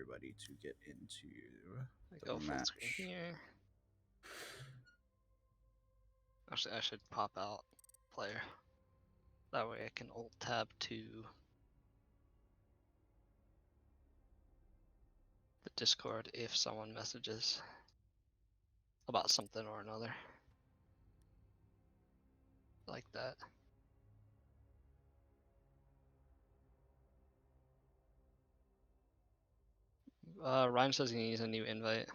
everybody to get into Go the full match. screen here. Actually, I should pop out player. That way I can alt tab to the Discord if someone messages about something or another. Like that. Ryan says he needs a new invite.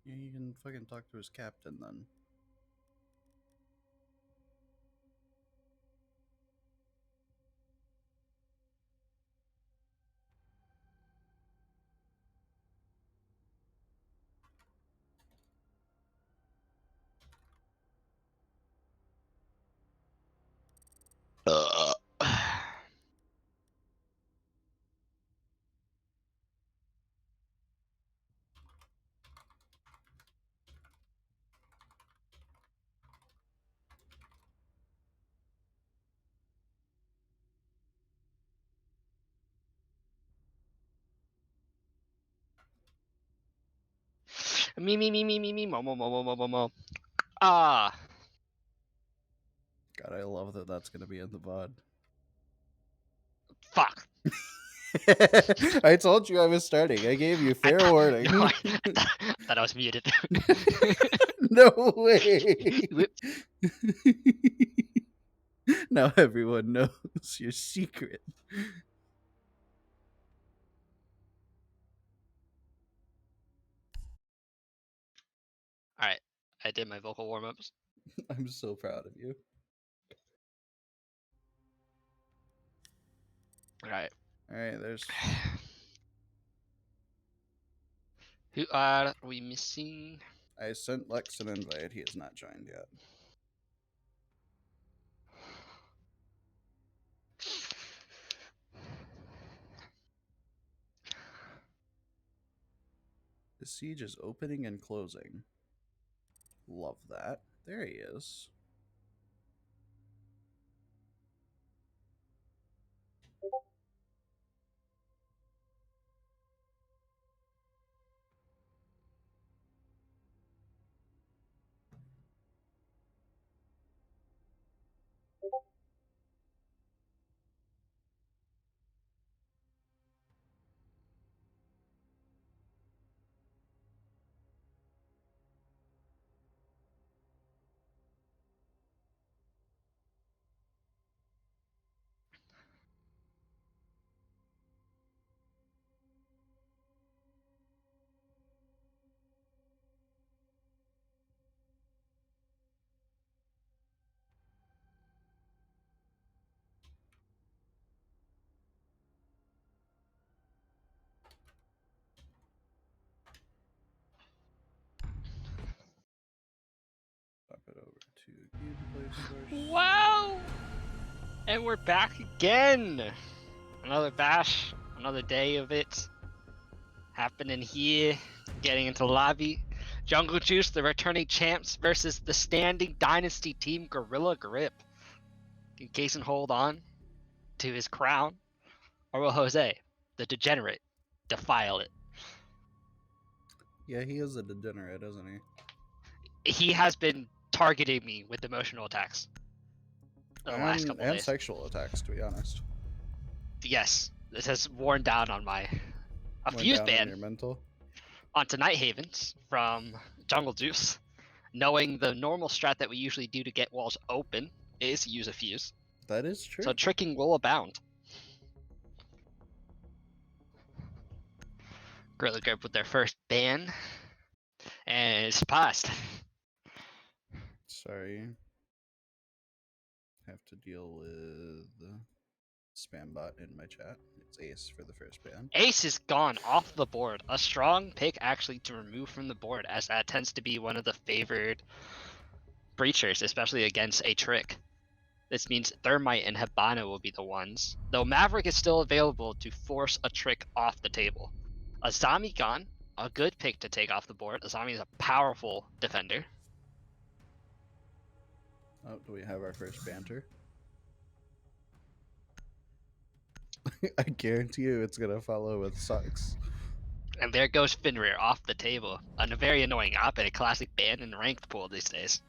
Yeah, you can fucking talk to his captain then. Me, mo. Ah! God, I love that that's gonna be in the VOD. Fuck! I told you I was starting. I gave you fair warning. No, I thought I was muted. No way. Whoops. Now everyone knows your secret. Alright, I did my vocal warm-ups. I'm so proud of you. Alright. Alright, there's Who are we missing? I sent Lex an invite. He has not joined yet. The siege is opening and closing. Love that. There he is. Pop it over to gameplay source. Wow! And we're back again! Another bash, another day of it happening here, getting into the lobby. Jungle Juice, the returning champs, versus the standing dynasty team Gorilla Grip. Can Kaysen hold on to his crown, or will Jose, the degenerate, defile it? Yeah, he is a degenerate, isn't he? He has been targeting me with emotional attacks in the last couple And days. sexual attacks, to be honest. Yes, this has worn down on my Went fuse down on ban your mental. onto Night Havens from Jungle Juice, knowing the normal strat that we usually do to get walls open is use a fuse. That is true. So tricking will abound. Gorilla Grip with their first ban, and it's passed. Sorry. Have to deal with spam bot in my chat. It's Ace for the first ban. Ace is gone off the board. A strong pick actually to remove from the board, as that tends to be one of the favored breachers, especially against a trick. This means Thermite and Hibana will be the ones, though Maverick is still available to force a trick off the table. Azami gone, a good pick to take off the board. Azami is a powerful defender. Oh, do we have our first banter? I guarantee you it's gonna follow with sucks. And there goes Fenrir off the table. A very annoying op and a classic ban in ranked pool these days.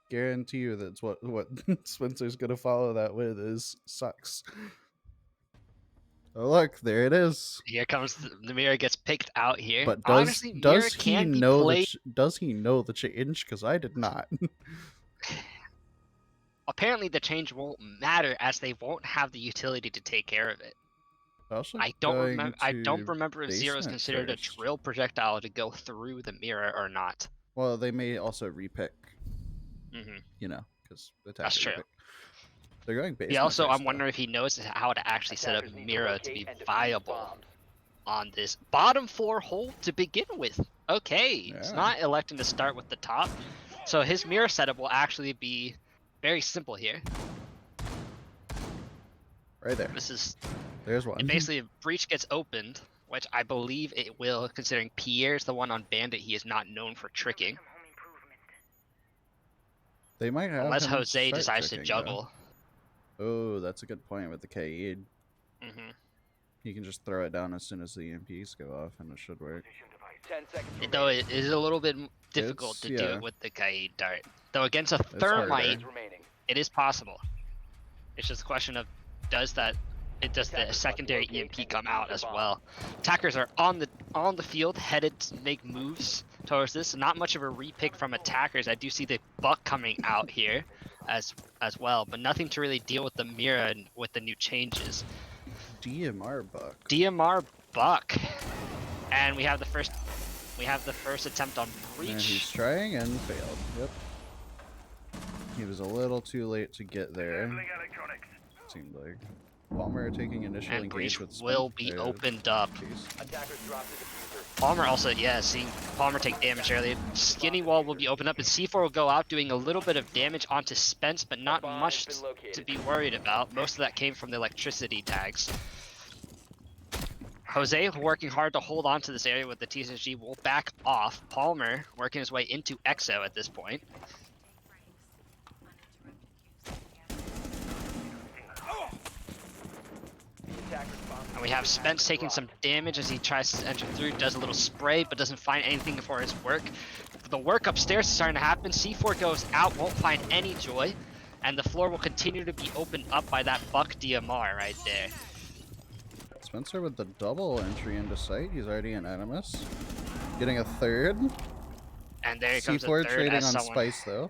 Guarantee you that's what Spencer's gonna follow that with is sucks. Oh look, there it is. Here comes the mirror gets picked out here. But Honestly, mirror does he can be know played. does he know the change? Because I did not. Apparently, the change won't matter as they won't have the utility to take care of it. Also I don't going remember. I don't to remember if Zero is basement considered a first. drill projectile to go through the mirror or not. Well, they may also repick, Hmm you know, because That's true. They're going basement. He also, first, I'm though. wondering if he knows how to actually set up Attackers need to Mira to locate be and defuse viable bombs. on this bottom floor hole to begin with. Okay, it's Yeah. not electing to start with the top, so his mirror setup will actually be very simple here. Right there. This is There's one. basically if breach gets opened, which I believe it will, considering Pierre's the one on Bandit. He is not known for tricking, They might have unless him Jose start decides to tricking, juggle. though. Oh, that's a good point with the Kaid. Hmm He can just throw it down as soon as the EMPs go off, and it should work. 10 seconds Though remaining. it is a little bit difficult to do yeah. it with the Kaid dart. Though against a harder. thermite, Seconds remaining. it is possible. It's just a question of does the secondary EMP come out as well. Attackers are on the field, headed to make moves towards this. Not much of a repick from attackers. I do see the Buck coming out here as well, but nothing to really deal with the Mira and with the new changes. DMR Buck. DMR Buck, and we have the first attempt on And he's breach. trying and failed. Yep. He was a little too late to get there. Seemed like. Palmer taking initial And engage breach with will be opened up. Attackers drop the diffuser. Palmer also, yeah, seeing Palmer take damage early. Skinny wall will be opened up, and C4 will go out doing a little bit of damage onto Spence, but not Bomb much has been located. to be worried about. Most of that came from the electricity tags. Jose working hard to hold on to this area with the TSG will back off. Palmer working his way into EXO at this point. The attackers bomb And we have diffuser Spence has been taking some dropped. damage as he tries to enter through, does a little spray, but doesn't find anything for his work. The work upstairs is starting to happen. C4 goes out, won't find any joy, and the floor will continue to be opened up by that Buck DMR right there. Spencer with the double entry into sight. He's already an Animus. Getting a third. And there comes a C4 third trading as on someone. Spice, though.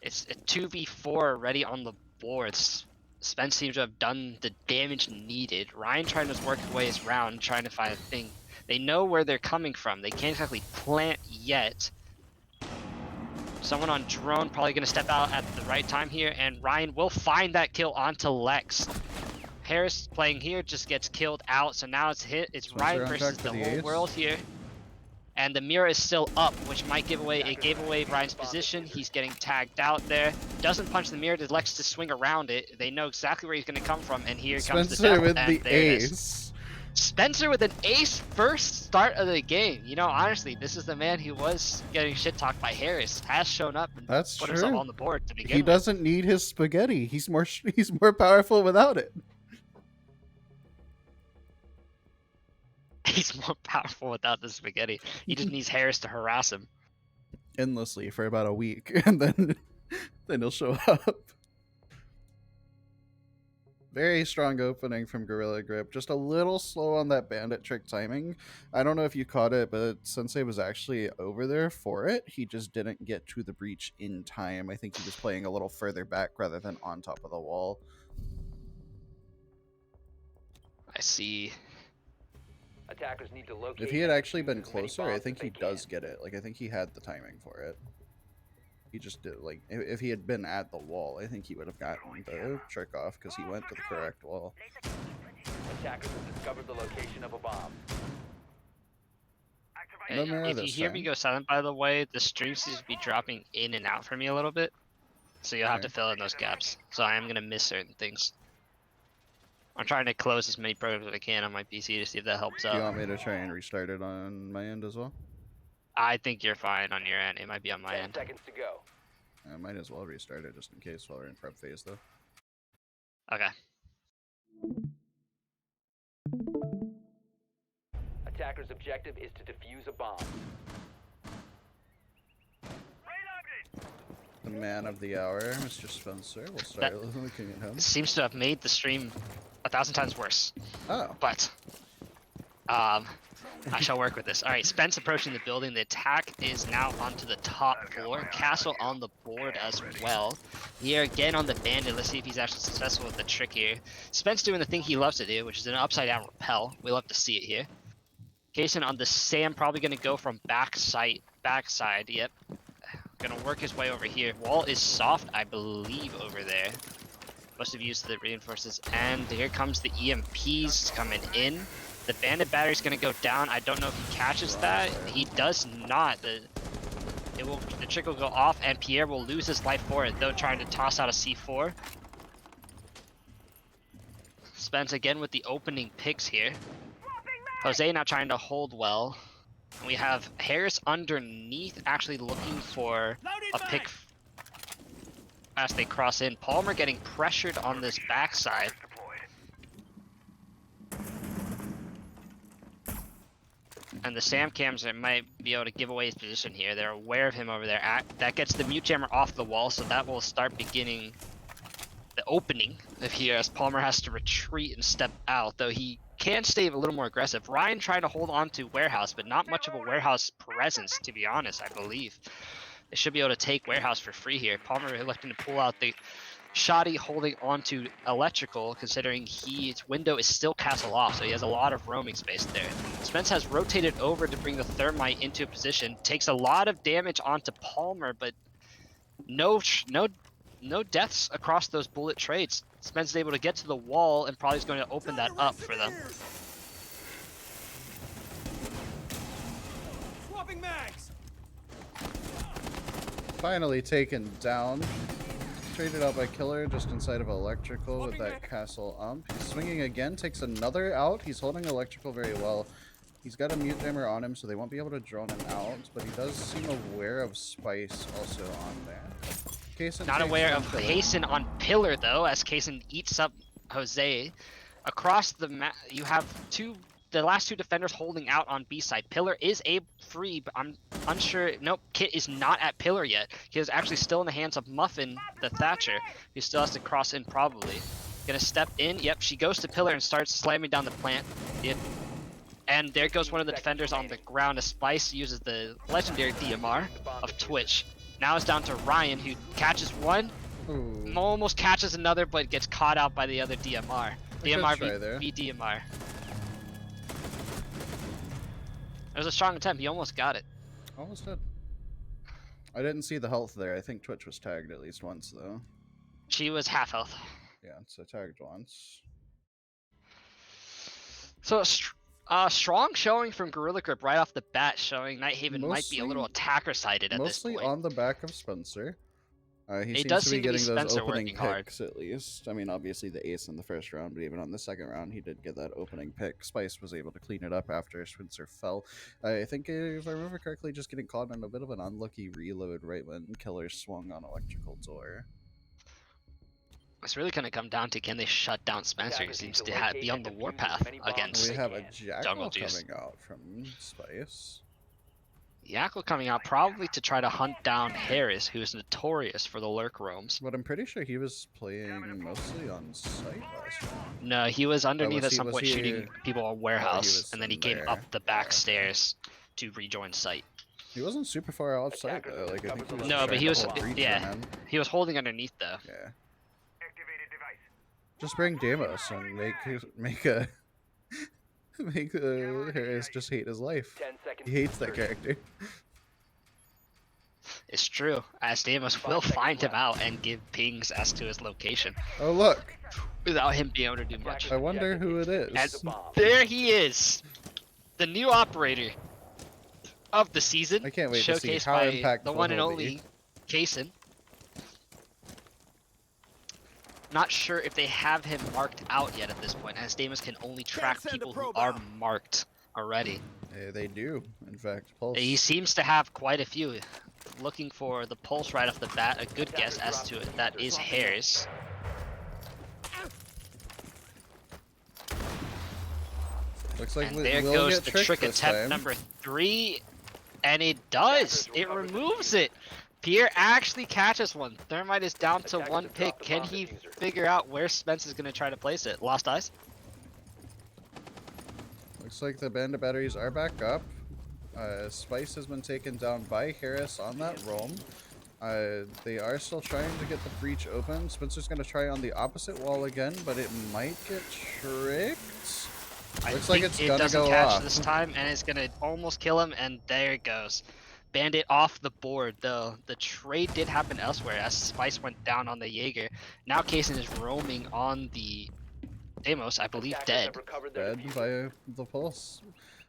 It's a 2v4 already on the boards. Spence seems to have done the damage needed. Ryan trying to work his way around, trying to find a thing. They know where they're coming from. They can't exactly plant yet. Someone on drone probably going to step out at the right time here, and Ryan will find that kill onto Lex. Harris playing here just gets killed out, so now it's hit. It's Spencer Ryan on versus track the for the whole ace. world here. And the mirror is still up, which might give away. It gave away Ryan's position. He's getting tagged out there. Doesn't punch the mirror. Does Lex to swing around it. They know exactly where he's going to come from, and here comes the Spencer death. with and the there it is. ace. Spencer with an ace first start of the game. You know, honestly, this is the man who was getting shit talked by Harris. Has shown up and That's put himself true. on the board to begin He with. doesn't need his spaghetti. He's more powerful without it. He's more powerful without the spaghetti. He just needs Harris to harass him. Endlessly for about a week, and then he'll show up. Very strong opening from Gorilla Grip. Just a little slow on that bandit trick timing. I don't know if you caught it, but Sensei was actually over there for it. He just didn't get to the breach in time. I think he was playing a little further back rather than on top of the wall. I see. Attackers need to locate. If he had and actually defuse been as many closer, I bombs think as he they does can. get it. Like, I think he had the timing for it. He just did, like, if he had been at the wall, I think he would have gotten the trick off because he went to the correct wall. Attackers have discovered the location of a bomb. No mirror If you this hear me time. go silent, by the way, the stream seems to be dropping in and out for me a little bit. So you'll have to Okay. fill in those gaps. So I am going to miss certain things. I'm trying to close as many programs as I can on my PC to see if that helps Do you out. want me to try and restart it on my end as well? I think you're fine on your end. It might be on my 10 end. seconds to go. I might as well restart it just in case while we're in prep phase, though. Okay. Attacker's objective is to defuse a bomb. The man of the hour, Mr. Spencer. We'll start looking at him. It seems to have made the stream 1,000 times worse. Oh, But I shall work with this. All right, Spence approaching the building. The attack is now onto the top floor. Castle on the board as well. Here again on the bandit. Let's see if he's actually successful with the trick here. Spence doing the thing he loves to do, which is an upside down rappel. We love to see it here. Kason on the Sam, probably going to go from backside. Yep. Going to work his way over here. Wall is soft, I believe, over there. Must have used the reinforcements. And here comes the EMPs coming in. The bandit battery is going to go down. I don't know if he catches that. He does not. The trick will go off, and Pierre will lose his life for it, though trying to toss out a C4. Spence again with the opening picks here. Jose now trying to hold well. We have Harris underneath, actually looking for a pick as they cross in. Palmer getting pressured on this backside. And the Sam cams might be able to give away his position here. They're aware of him over there. That gets the mute jammer off the wall, so that will start beginning the opening of here as Palmer has to retreat and step out, though he can stay a little more aggressive. Ryan trying to hold on to Warehouse, but not much of a Warehouse presence, to be honest, I believe. They should be able to take Warehouse for free here. Palmer electing to pull out the Shoddy, holding on to Electrical, considering his window is still castle off, so he has a lot of roaming space there. Spence has rotated over to bring the Thermite into a position, takes a lot of damage onto Palmer, but no deaths across those bullet trades. Spence is able to get to the wall and probably is going to open that up for them. Swapping mags. finally taken down. Traded out by Killer just inside of Electrical with that castle ump. He's swinging again, takes another out. He's holding Electrical very well. He's got a mute jammer on him, so they won't be able to drone him out, but he does seem aware of Spice also on there. Kaysen Not takes aware down of Pillar. Kaysen on Pillar, though, as Kaysen eats up Jose. Across the map, you have the last two defenders holding out on B side. Pillar is free, but I'm unsure. Nope, Kit is not at Pillar yet. He is actually still in the hands of Muffin, the Thatcher, who still has to cross in probably. Gonna step in. Yep, she goes to Pillar and starts slamming down the plant. Yep. And there goes one of the defenders on the ground as Spice uses the legendary DMR of Twitch. Now it's down to Ryan, who catches one, Ooh. almost catches another, but gets caught out by the other DMR. DMR try there. v DMR. It was a strong attempt. He almost got it. Almost did. I didn't see the health there. I think Twitch was tagged at least once, though. She was half health. Yeah, so tagged once. So strong showing from Gorilla Grip right off the bat, showing Nighthaven might be a little Mostly- attacker-sided at this Mostly point. on the back of Spencer. He It seems does to be seem to be getting those Spencer opening working hard. picks at least. I mean, obviously the ace in the first round, but even on the second round, he did get that opening pick. Spice was able to clean it up after Spencer fell. I think, if I remember correctly, just getting caught in a bit of an unlucky reload right when Killer swung on Electrical Door. It's really going to come down to can they shut down Spencer, who seems to be on the warpath against We have a can. Jackal Juice. coming out from Spice. Yackle coming out probably to try to hunt down Harris, who is notorious for the lurk roams. But I'm pretty sure he was playing mostly on site last round. No, he was underneath was at some he- was point he- shooting people on warehouse, was and then he in came there. up the back Yeah. stairs to rejoin site. He wasn't super far outside though. Like I think he was No, but trying he to was- hold breach yeah. in. He was holding underneath though. Yeah. Just bring Damos and make Harris just hate his life. 10 seconds. He hates that 30. character. It's true, as Deimos will find him out and give pings as to his location Oh look! without him being able to do much. I wonder who it is. And there he is, the new operator of the season. I can't wait to see showcased how by impactful the one and he'll only be. Kaysen. Not sure if they have him marked out yet at this point, as Deimos can only track send a people who probe are out. marked already. They do, in fact. Pulse. He seems to have quite a few. Looking for the pulse right off the bat, a good guess as to it. That is Harris. Looks like And we there will goes get the tricked trick this attempt time. number 3. And it does! It removes it! Pierre actually catches one. Thermite is down to Attackers one have pick. dropped the Can bomb he diffuser. figure out where Spence is going to try to place it? Lost eyes? Looks like the bandit batteries are back up. Spice has been taken down by Harris on that roam. They are still trying to get the breach open. Spencer's going to try on the opposite wall again, but it might get tricked. I Looks think like it's it gonna doesn't go catch off. this time, and it's gonna almost kill him, and there it goes. Bandit off the board, though. The trade did happen elsewhere as Spice went down on the Jaeger. Now Kaysen is roaming on the Deimos, I believe, Attackers dead. have recovered their Dead diffuser. by the pulse.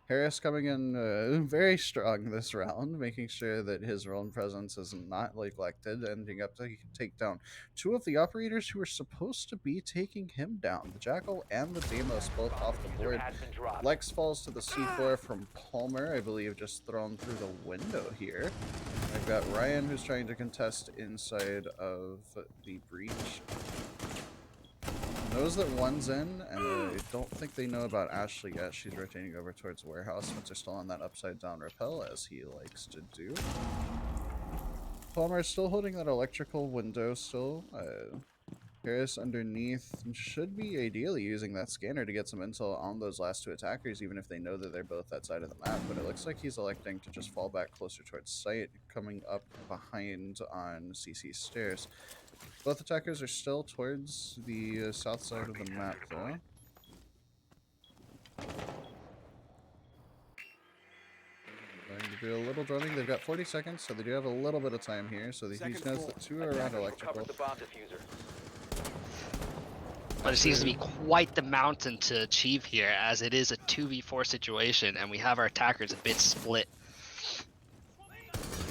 Harris coming in very strong this round, making sure that his roam presence is not neglected, ending up to take down 2 of the operators who were supposed to be taking him down. The Jackal and the Deimos both Bomb off the diffuser board. has been dropped. Lex falls to the C4 from Palmer, I believe, just thrown through the window here. I've got Ryan who's trying to contest inside of the breach. Knows that one's in, and I don't think they know about Ashley yet. She's rotating over towards the warehouse. Spencer still on that upside down rappel, as he likes to do. Palmer still holding that electrical window still. Harris underneath should be ideally using that scanner to get some intel on those last 2 attackers, even if they know that they're both that side of the map. But it looks like he's electing to just fall back closer towards site, coming up behind on CC stairs. Both attackers are still towards the south side of the map, though. Going to do a little droning. They've got 40 seconds, so they do have a little bit of time here. So he knows that 2 are around Attackers electrical. recovered the bomb diffuser. But it seems to be quite the mountain to achieve here, as it is a 2v4 situation, and we have our attackers a bit split.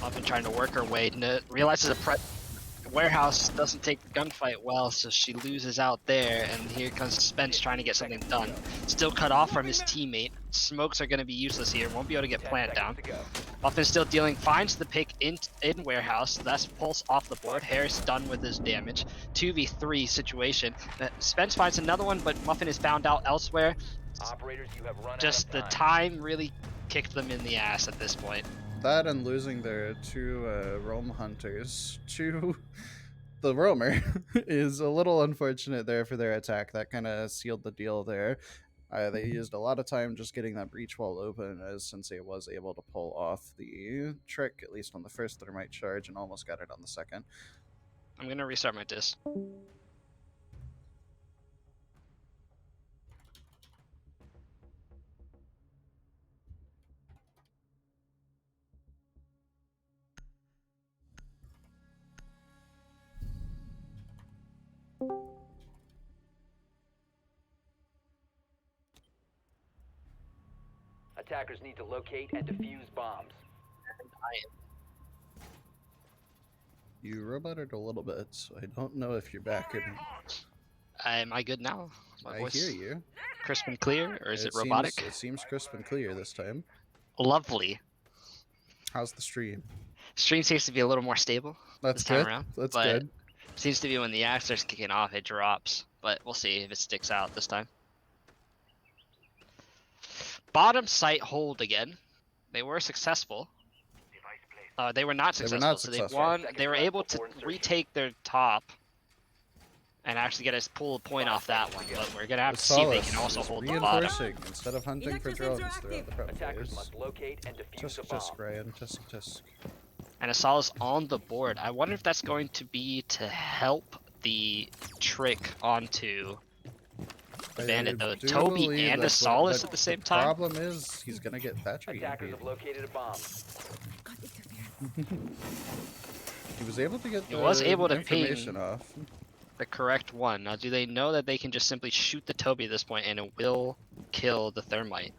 I've been trying to work her way. Realizes a warehouse doesn't take the gunfight well, so she loses out there, and here comes Spence trying to get something done. Still cut off from his teammate. Smokes are going to be useless here. Won't be able to get 10 plant down. seconds to go. Muffin still dealing, finds the pick in warehouse. That's Pulse off the board. Harris done with his damage. 2v3 situation. Spence finds another one, but Muffin is found out elsewhere. Operators, you have run Just out the of time. time really kicked them in the ass at this point. That and losing their 2 roam hunters to the roamer is a little unfortunate there for their attack. That kind of sealed the deal there. They used a lot of time just getting that breach wall open, as Sensei was able to pull off the trick, at least on the first thermite charge, and almost got it on the second. I'm going to restart my disc. Attackers need to locate and defuse bombs. You roboted a little bit, so I don't know if you're back or not. Am I good now? My I voice hear you. crisp and clear, or is it robotic? It seems crisp and clear this time. Lovely. How's the stream? Stream seems to be a little more stable That's this time good. around. That's but good. Seems to be when the axe starts kicking off, it drops. But we'll see if it sticks out this time. Bottom site hold again. They were successful. They were not They were successful. not so successful. they won. Seconds They were left able to before insertion. retake their top and actually get us pull a point off that one. But we're gonna have to The see if they Solace can also is hold the bottom. reinforcing instead of hunting for drones throughout the prep Attackers phase. must locate and defuse a Tisk bomb. tisk, Ryan. Tisk tisk. And Asala's on the board. I wonder if that's going to be to help the trick onto the bandit, though. do Toby believe and that's Assalis but at the same the time. problem is he's gonna get Thatcher Attackers EMP'd. have located a bomb. He was able to get He the was able to information ping. off. The correct one. Now, do they know that they can just simply shoot the Toby at this point and it will kill the thermite?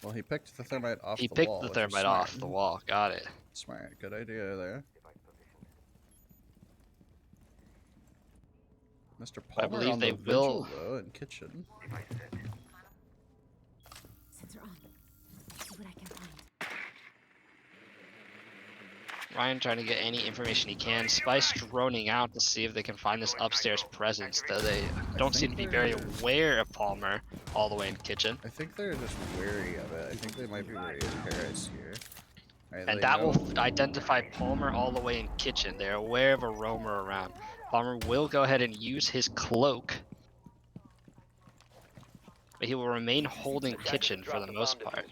Well, he picked the thermite off He the picked wall. the which is thermite smart. off the wall. Got it. Smart. Good idea there. Mr. Palmer believe on they the vigil, will- though, in kitchen. Ryan trying to get any information he can. Spice droning out to see if they can find this upstairs presence, though they don't seem to be very aware of Palmer all the way in kitchen. I think they're just wary of it. I think they might be wary of Harris here. Right, And they that know- will identify Palmer all the way in kitchen. They're aware of a roamer around. Palmer will go ahead and use his cloak, but he will remain holding kitchen for the most part.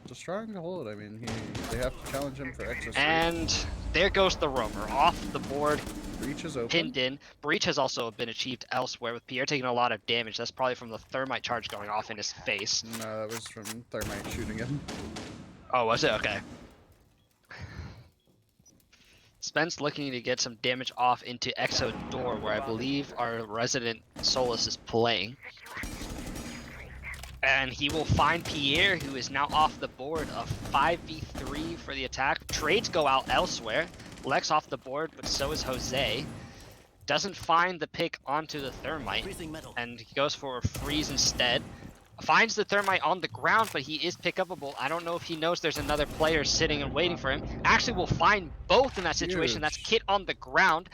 It's a strong hold. I mean, they have to challenge him for excess. And there goes the roamer off the board, Breach is open. pinned in. Breach has also been achieved elsewhere, with Pierre taking a lot of damage. That's probably from the thermite charge going off in his face. No, that was from Thermite shooting him. Oh, was it? Okay. Spence looking to get some damage off into Exo door, where I believe our resident Solus is playing. And he will find Pierre, who is now off the board. A 5v3 for the attack. Trades go out elsewhere. Lex off the board, but so is Jose. Doesn't find the pick onto the thermite, and he goes for a freeze instead. Finds the thermite on the ground, but he is pick-upable. I don't know if he knows there's another player sitting and waiting for him. Actually, will find both in that situation. Huge. That's Kit on the ground,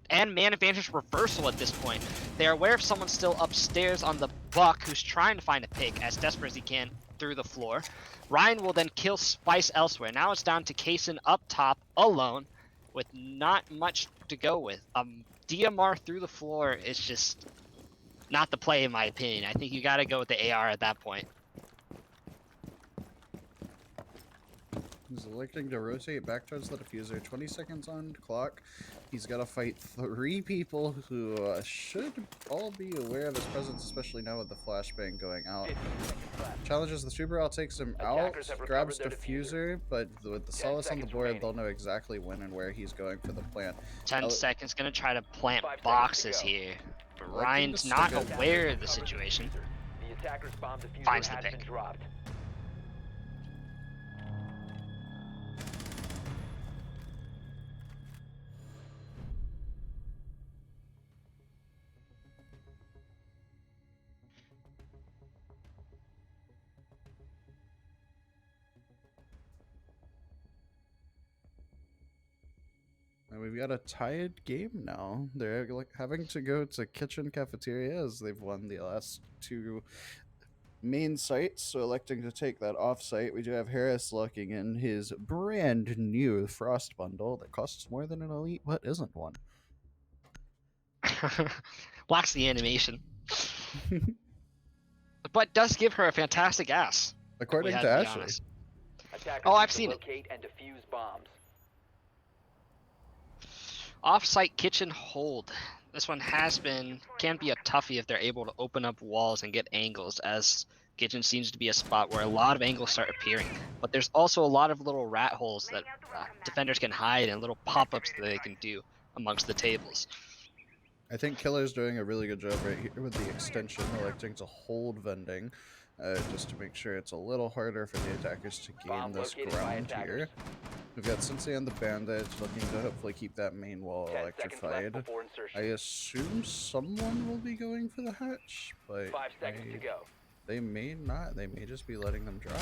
and man advantage reversal at this point. They are aware of someone still upstairs on the Buck, who's trying to find a pick as desperate as he can through the floor. Ryan will then kill Spice elsewhere. Now it's down to Kaysen up top alone with not much to go with. DMR through the floor is just not the play in my opinion. I think you gotta go with the AR at that point. He's electing to rotate back towards the diffuser. 20 seconds on clock. He's got to fight 3 people who should all be aware of his presence, especially now with the flashbang going out. Challenges the Super, takes him out, Attackers have grabs recovered their diffuser, but with the 10 Solace on the seconds board, remaining. they'll know exactly when and where he's going for the plant. 10 Ele- seconds, gonna try to plant 5 seconds to boxes go. here. But Electing Ryan's to not stick it. aware of the situation. The attacker's bomb diffuser Finds the has pick. been dropped. And we've got a tied game now. They're like having to go to kitchen cafeteria as they've won the last 2 main sites, so electing to take that off site. We do have Harris looking in his brand new Frost bundle that costs more than an elite, but isn't one. Lacks the animation. But does give her a fantastic ass. we According have to be Ashley. honest. Attackers Oh, need I've to seen it. locate and defuse bombs. Off-site kitchen hold. This one can be a toughie if they're able to open up walls and get angles, as kitchen seems to be a spot where a lot of angles start appearing. But there's also a lot of little rat holes that defenders can hide and little pop-ups that they can do amongst the tables. I think Killer's doing a really good job right here with the extension, electing to hold vending, just to make sure it's a little harder for the attackers to gain Bomb this located by ground attackers. here. We've got Sensei and the Bandit looking to hopefully keep that main wall 10 seconds left electrified. before I insertion. assume someone will be going for the hatch, but 5 seconds to go. they may not. They may just be letting them drop.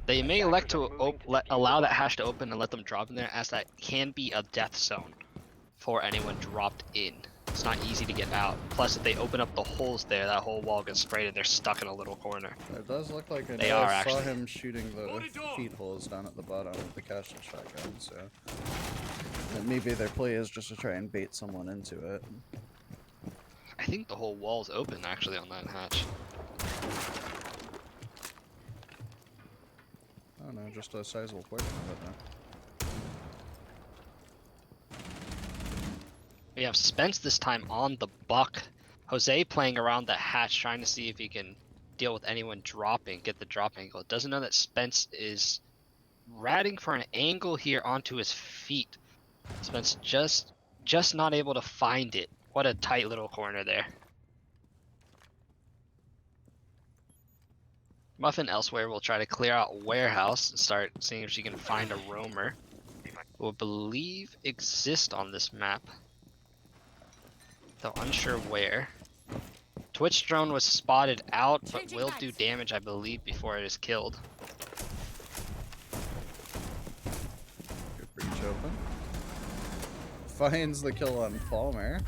They may Attackers elect to are moving to defuse allow the that bomb. hash to open and let them drop in there, as that can be a death zone for anyone dropped in. It's not easy to get out. Plus, if they open up the holes there, that whole wall gets sprayed and they're stuck in a little corner. It does look like I They know are, I saw actually. him shooting the feet holes down at the bottom with the castle shotgun, so and maybe their play is just to try and bait someone into it. I think the whole wall's open actually on that hatch. I don't know, just a sizable portion of it though. We have Spence this time on the Buck. Jose playing around the hatch, trying to see if he can deal with anyone dropping, get the drop angle. Doesn't know that Spence is ratting for an angle here onto his feet. Spence just not able to find it. What a tight little corner there. Muffin elsewhere will try to clear out warehouse and start seeing if she can find a roamer who I believe exist on this map, though unsure where. Twitch drone was spotted out, but will do damage, I believe, before it is killed. finds the kill on Palmer.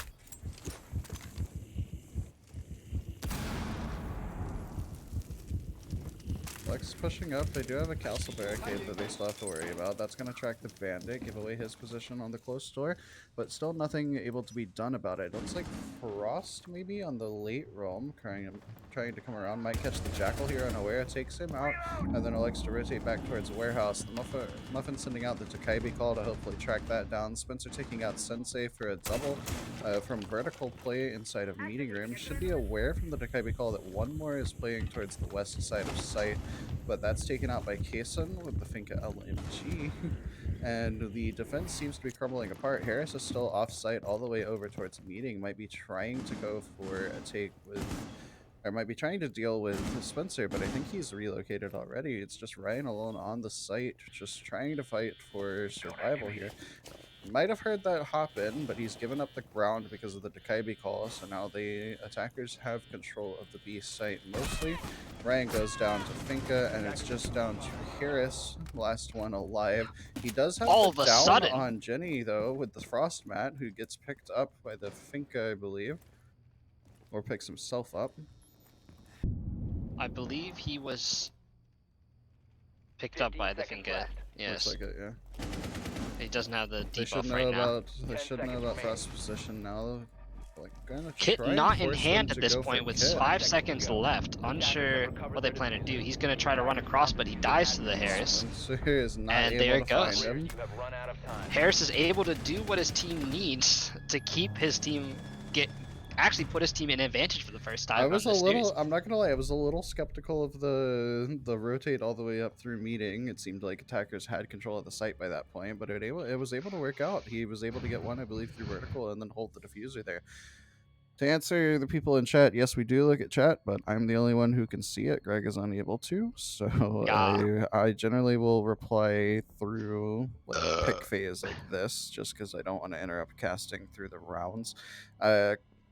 Lex is pushing up. They do have a castle barricade that they still have to worry about. That's going to track the bandit, give away his position on the close door, but still nothing able to be done about it. Looks like Frost maybe on the late roam, trying to come around. Might catch the Jackal here unaware, takes him out, and then elects to rotate back towards the warehouse. The Muffin sending out the Takaibi call to hopefully track that down. Spencer taking out Sensei for a double from vertical play inside of meeting room. Should be aware from the Takaibi call that one more is playing towards the west side of site, but that's taken out by Kason with the Finka LMG. And the defense seems to be crumbling apart. Harris is still off-site all the way over towards meeting. Might be trying to go for a take with... or might be trying to deal with Spencer, but I think he's relocated already. It's just Ryan alone on the site, just trying to fight for survival here. Might have heard that hop in, but he's given up the ground because of the Takaibi call, so now the attackers have control of the B site mostly. Ryan goes down to Finka, and it's just down to Harris, last one alive. He does have All the of a down sudden. on Jenny, though, with the Frost Mat, who gets picked up by the Finka, I believe. Or picks himself up. I believe he was picked up by the 15 seconds Finka. left. Yes. Looks like it, yeah. He doesn't have the They should debuff know right now. about. They 10 should know seconds about remaining. Frost's position now. Like, gonna Kit try and not in force hand them at to this go point for with Kit. 5 seconds left. Unsure what they plan to do. He's going to try to run across, but he dies to the Harris. Spencer is not And able there to it goes. find him. You have run out of time. Harris is able to do what his team needs to keep his team actually put his team in advantage for the first time. I was a on this little. series. I'm not gonna lie. I was a little skeptical of the rotate all the way up through meeting. It seemed like attackers had control of the site by that point, but it was able to work out. He was able to get one, I believe, through vertical and then hold the diffuser there. To answer the people in chat, yes, we do look at chat, but I'm the only one who can see it. Greg is unable to, so Yeah. I generally will reply through like pick phase like this, just because I don't want to interrupt casting through the rounds.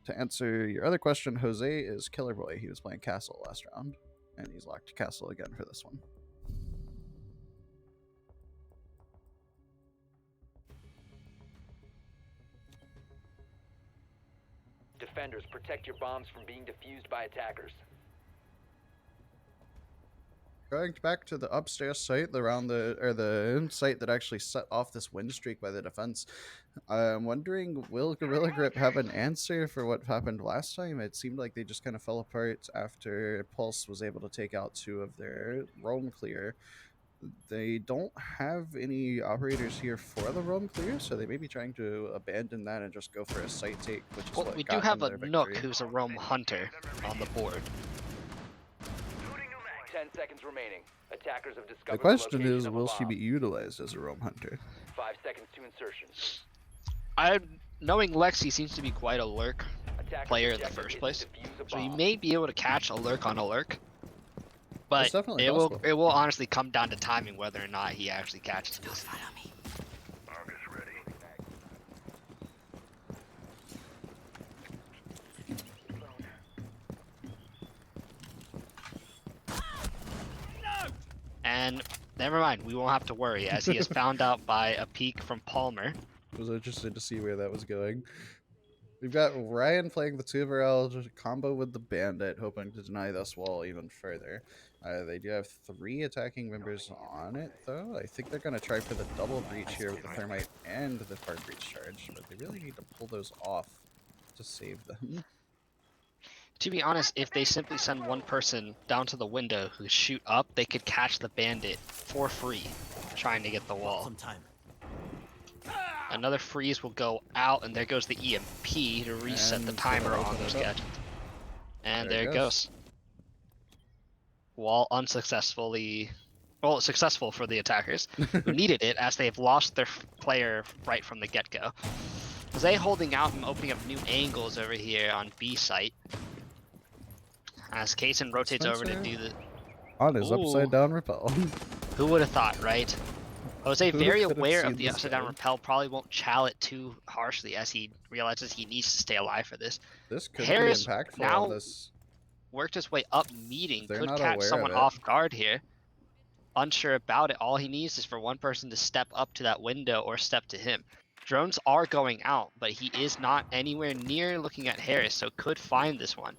To answer your other question, Jose is Killer Boy. He was playing Castle last round, and he's locked to Castle again for this one. Defenders, protect your bombs from being defused by attackers. Going back to the upstairs site, the site that actually set off this win streak by the defense. I'm wondering, will Gorilla Grip have an answer for what happened last time? It seemed like they just kind of fell apart after Pulse was able to take out 2 of their roam clear. They don't have any operators here for the roam clear, so they may be trying to abandon that and just go for a site take, which is Well, what we got do have them a their Nook victory. who's a roam hunter on the board. 10 seconds remaining. Attackers have The discovered question location is, of a will she bomb. be utilized as a roam hunter? 5 seconds to insertion. Knowing Lex, he seems to be quite a lurk Attackers' player in the objective first is place, to defuse a so he bomb. may be able to catch a lurk on a lurk. But It's definitely it possible. will honestly come down to timing whether or not he actually catches this. And never mind, we won't have to worry as he is found out by a peek from Palmer. Was interested to see where that was going. We've got Ryan playing the Tuberel combo with the Bandit, hoping to deny this wall even further. They do have 3 attacking members on it, though. I think they're going to try for the double breach here with the Thermite and the Park Breach charge, but they really need to pull those off to save them. To be honest, if they simply send one person down to the window who shoot up, they could catch the Bandit for free trying to get the wall. Another freeze will go out, and there goes the EMP to reset the And timer it'll on open those it up. gadgets. And There there it it goes. Wall unsuccessfully, well, successful for the attackers, who needed it as they've lost their player right from the get-go. Jose holding out and opening up new angles over here on B site. As Kaysen rotates over to Spencer? do the... On his Ooh. upside down repel. Who would have thought, right? Jose, Who very could have aware seen of the this upside down coming? repel, probably won't chow it too harshly as he realizes he needs to stay alive for this. This could Harris be impactful now on this. Worked his way up meeting, They're could not catch aware someone of it. off guard here. Unsure about it, all he needs is for one person to step up to that window or step to him. Drones are going out, but he is not anywhere near looking at Harris, so could find this one.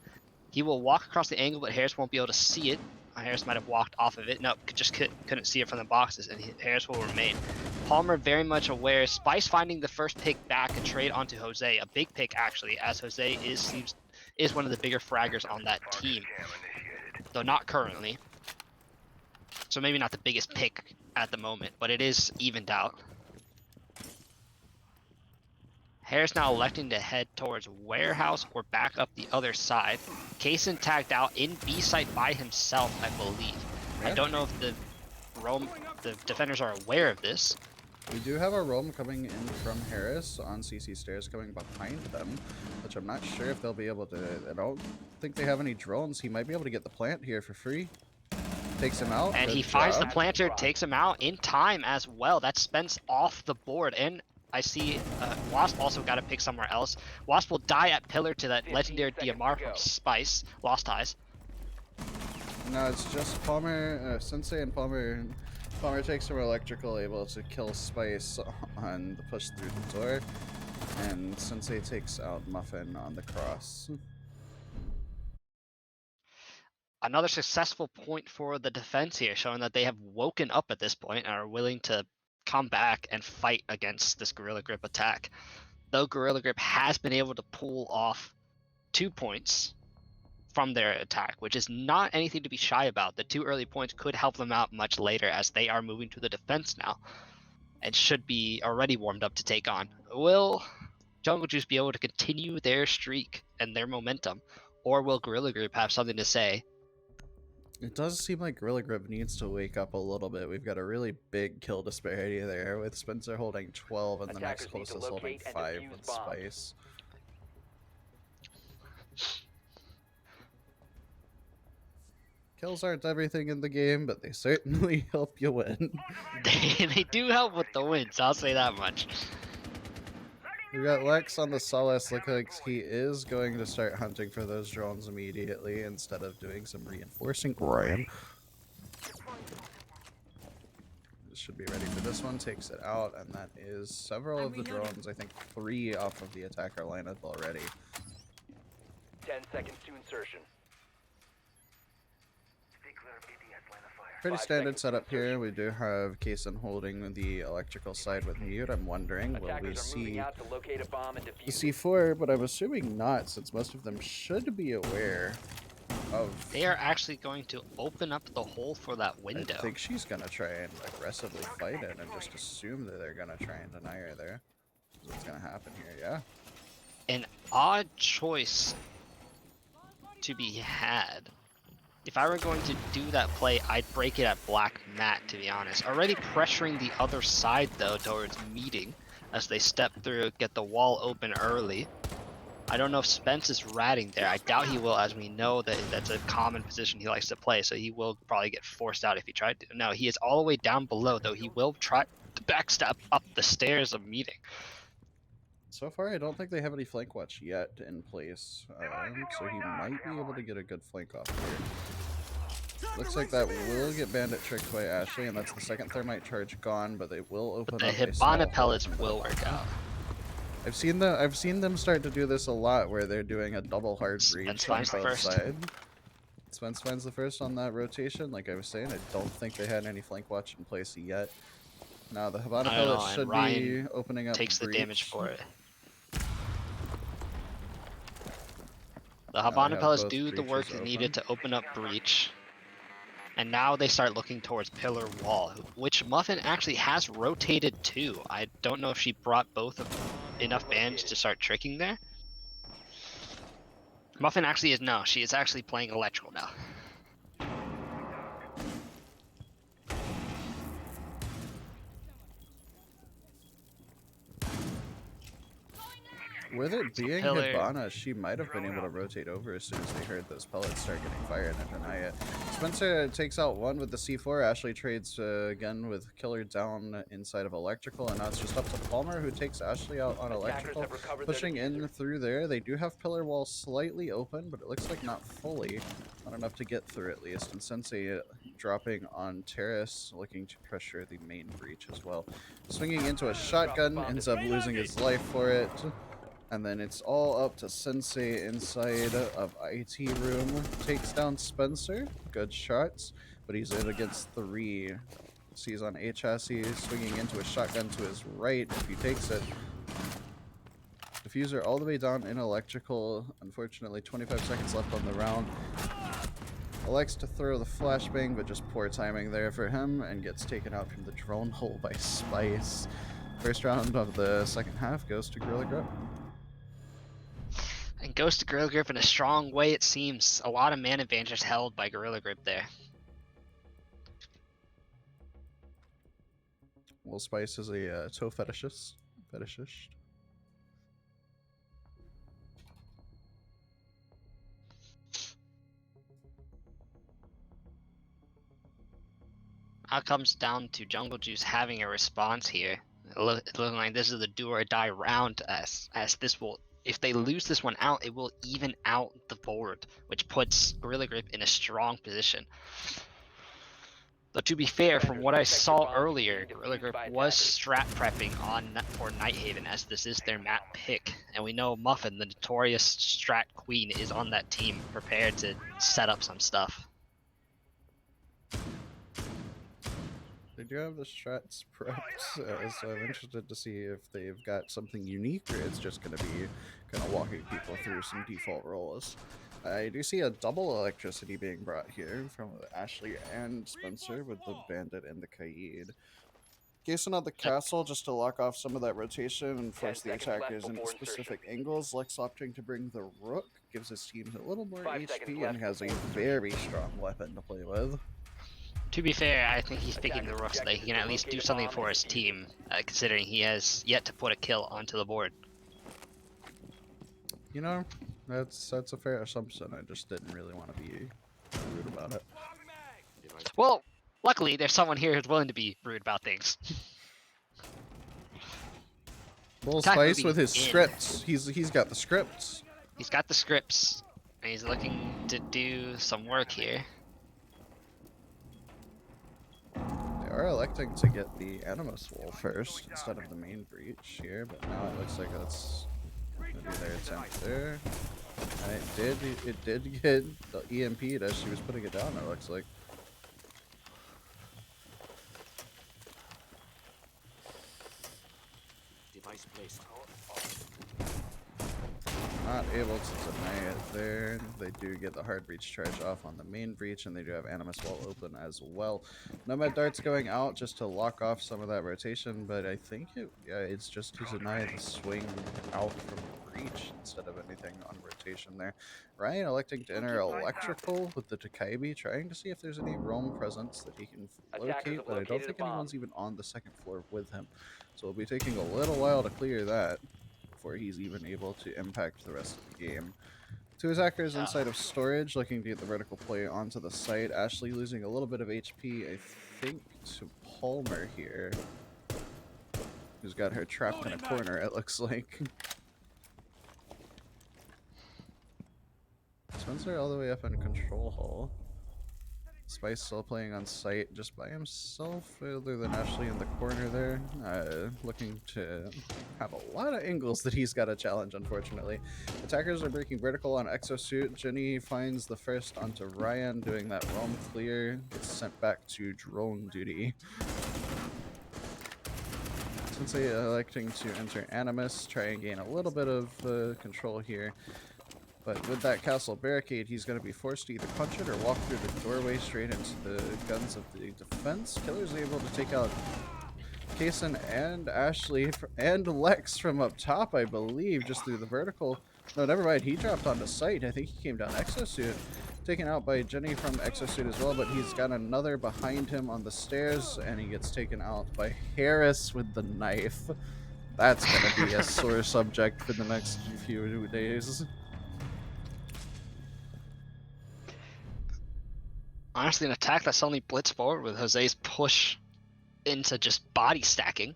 He will walk across the angle, but Harris won't be able to see it. Harris might have walked off of it. No, couldn't see it from the boxes, and Harris will remain. Palmer very much aware. Spice finding the first pick back, a trade onto Jose, a big pick actually, as Jose is one of the bigger fraggers on that team, though not currently. So maybe not the biggest pick at the moment, but it is evened out. Harris now electing to head towards warehouse or back up the other side. Kaysen tagged out in B site by himself, I believe. Yeah. I don't know if the defenders are aware of this. We do have a roam coming in from Harris on CC stairs coming behind them, which I'm not sure if they'll be able to. I don't think they have any drones. He might be able to get the plant here for free. Takes him out. And Good he finds the job. planter, takes him out in time as well. That Spence off the board. And I see Wasp also got to pick somewhere else. Wasp will die at pillar to that 15 legendary seconds DMR to from go. Spice. Lost ties. No, it's just Palmer, Sensei and Palmer. Palmer takes some electrical, able to kill Spice on the push through the door, and Sensei takes out Muffin on the cross. Another successful point for the defense here, showing that they have woken up at this point and are willing to come back and fight against this Gorilla Grip attack. Though Gorilla Grip has been able to pull off 2 points from their attack, which is not anything to be shy about. The 2 early points could help them out much later as they are moving to the defense now and should be already warmed up to take on. Will Jungle Juice be able to continue their streak and their momentum, or will Gorilla Grip have something to say? It does seem like Gorilla Grip needs to wake up a little bit. We've got a really big kill disparity there, with Spencer holding 12 and the next Attackers need to closest holding locate and 5 defuse with bombs. Spice. Kills aren't everything in the game, but they certainly help you win. They do help with the wins, I'll say that much. We got Lex on the Solace. Look like he is going to start hunting for those drones immediately instead of doing some reinforcing. Ryan should be ready for this one. Takes it out, and that is several of the drones. I think 3 off of the attacker lineup already. 10 seconds to insertion. Pretty 5 standard seconds setup to here. insertion. We do have Kaysen holding the electrical side with mute. I'm wondering, will we Attackers are moving see out to locate a bomb and the defuse it. C4? But I'm assuming not, since most of them should be aware of. They are actually going to open up the hole for that I window. think she's gonna try and aggressively fight it and just assume that they're gonna try and deny her there. That's what's gonna happen here, yeah? An odd choice to be had. If I were going to do that play, I'd break it at Black Mat, to be honest. Already pressuring the other side, though, towards meeting as they step through, get the wall open early. I don't know if Spence is ratting there. I doubt he will, as we know that that's a common position he likes to play, so he will probably get forced out if he tried to. No, he is all the way down below, though he will try to backstep up the stairs of meeting. So far, I don't think they have any flank watch yet in place, so he might be able to get a good flank off here. Looks like that will get bandit tricked by Ashley, and that's the second thermite charge gone, but they will open But the up a small Hibana hole pellets into the will work out. I've seen them start to do this a lot, where they're doing a double hard breach Spence on finds the both first. sides. Spence finds the first on that rotation. Like I was saying, I don't think they had any flank watch in place yet. Now the Hibana I don't know, pellets and should be Ryan opening up. Takes the damage breach. for it. The Now they Hibana have pellets both do the work breaches needed open. to open up breach. And now they start looking towards pillar wall, which Muffin actually has rotated to. I don't know if she brought both of enough bands to start tricking there. Muffin actually is no, she is actually playing electrical now. With it Some being pillar. Hibana, she might have been able to rotate over as soon as they heard those pellets start getting fired and deny it. Spencer takes out one with the C4. Ashley trades again with Killer down inside of electrical, and now it's just up to Palmer, who takes Ashley out on Attackers electrical. have recovered their Pushing in diffuser. through there. They do have pillar wall slightly open, but it looks like not fully. Not enough to get through at least. And Sensei dropping on terrace, looking to pressure the main breach as well. Swinging into a shotgun, ends up losing his life for it. And then it's all up to Sensei inside of IT room. Takes down Spencer. Good shots. But he's in against 3. Sees on A chassis, swinging into a shotgun to his right if he takes it. Diffuser all the way down in electrical. Unfortunately, 25 seconds left on the round. Elects to throw the flashbang, but just poor timing there for him, and gets taken out from the drone hole by Spice. First round of the second half goes to Gorilla Grip. And goes to Gorilla Grip in a strong way, it seems. A lot of man advantages held by Gorilla Grip there. Well, Spice is a toe fetishist. Now it comes down to Jungle Juice having a response here. Looking like this is the do or die round, as this will, if they lose this one out, it will even out the board, which puts Gorilla Grip in a strong position. But to be fair, from what I saw earlier, Gorilla Grip was strat prepping for Nighthaven, as this is their map pick, and we know Muffin, the notorious strat queen, is on that team, prepared to set up some stuff. They do have the strats prepped, so I'm interested to see if they've got something unique or it's just going to be kind of walking people through some default roles. I do see a double electricity being brought here from Ashley and Spencer with the Bandit and the Kaid. Casing out the castle just to lock off some of that rotation and force the 10 seconds left attackers into before specific angles. Lex opting to bring the Rook, gives his team a little more 5 seconds HP left and has a before very strong weapon to play with. To be fair, I think he's picking the Rook so that he can at least do something for his team, considering he has yet to put a kill onto the board. You know, that's a fair assumption. I just didn't really want to be rude about it. Well, luckily there's someone here who's willing to be rude about things. Bull Attack Spice moving with his in. scripts. He's got the scripts. He's got the scripts, and he's looking to do some work here. They are electing to get the Animus Wall first instead of the main breach here, but now it looks like that's gonna be their attempt there. And it did get the EMP'd as she was putting it down, it looks like. Device placed. Not able to deny it there. They do get the hard breach charge off on the main breach, and they do have Animus Wall open as well. Nomad Dart's going out just to lock off some of that rotation, but I think it's just to deny the swing out from the breach instead of anything on rotation there. Ryan electing to enter electrical with the Takaibi, trying to see if there's any roam presence that he can locate, but I don't think anyone's even on the second floor with him. So it'll be taking a little while to clear that before he's even able to impact the rest of the game. Two attackers inside of storage, looking to get the vertical play onto the site. Ashley losing a little bit of HP, I think, to Palmer here, who's got her trapped in a corner, it looks like. Spencer all the way up in control hall. Spice still playing on site just by himself, other than Ashley in the corner there. Looking to have a lot of angles that he's got to challenge, unfortunately. Attackers are breaking vertical on Exosuit. Jenny finds the first onto Ryan, doing that roam clear. Gets sent back to drone duty. Sensei electing to enter Animus, try and gain a little bit of control here. But with that castle barricade, he's going to be forced to either punch it or walk through the doorway straight into the guns of the defense. Killer's able to take out Kason and Ashley and Lex from up top, I believe, just through the vertical. No, never mind. He dropped onto site. I think he came down Exosuit. Taken out by Jenny from Exosuit as well, but he's got another behind him on the stairs, and he gets taken out by Harris with the knife. That's gonna be a sore subject for the next few days. Honestly, an attack that's only blitz forward with Jose's push into just body stacking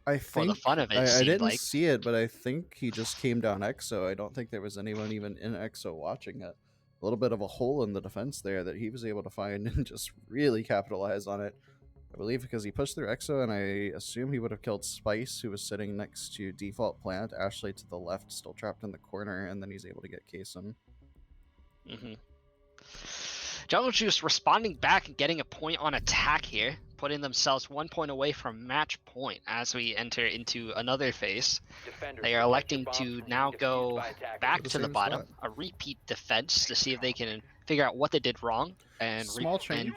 I for the think fun of it, I seemed didn't like. see it, but I think he just came down EXO. I don't think there was anyone even in EXO watching it. A little bit of a hole in the defense there that he was able to find and just really capitalize on it. I believe because he pushed through EXO, and I assume he would have killed Spice, who was sitting next to Default Plant. Ashley to the left, still trapped in the corner, and then he's able to get Kason. Mm-hmm. Jungle Juice responding back and getting a point on attack here, putting themselves 1 point away from match point as we enter into another phase. Defenders, They are protect your electing bombs to from now being defused go by attackers. back The to the same bottom, spot. a repeat defense to see if they can figure out what they did wrong and Small change.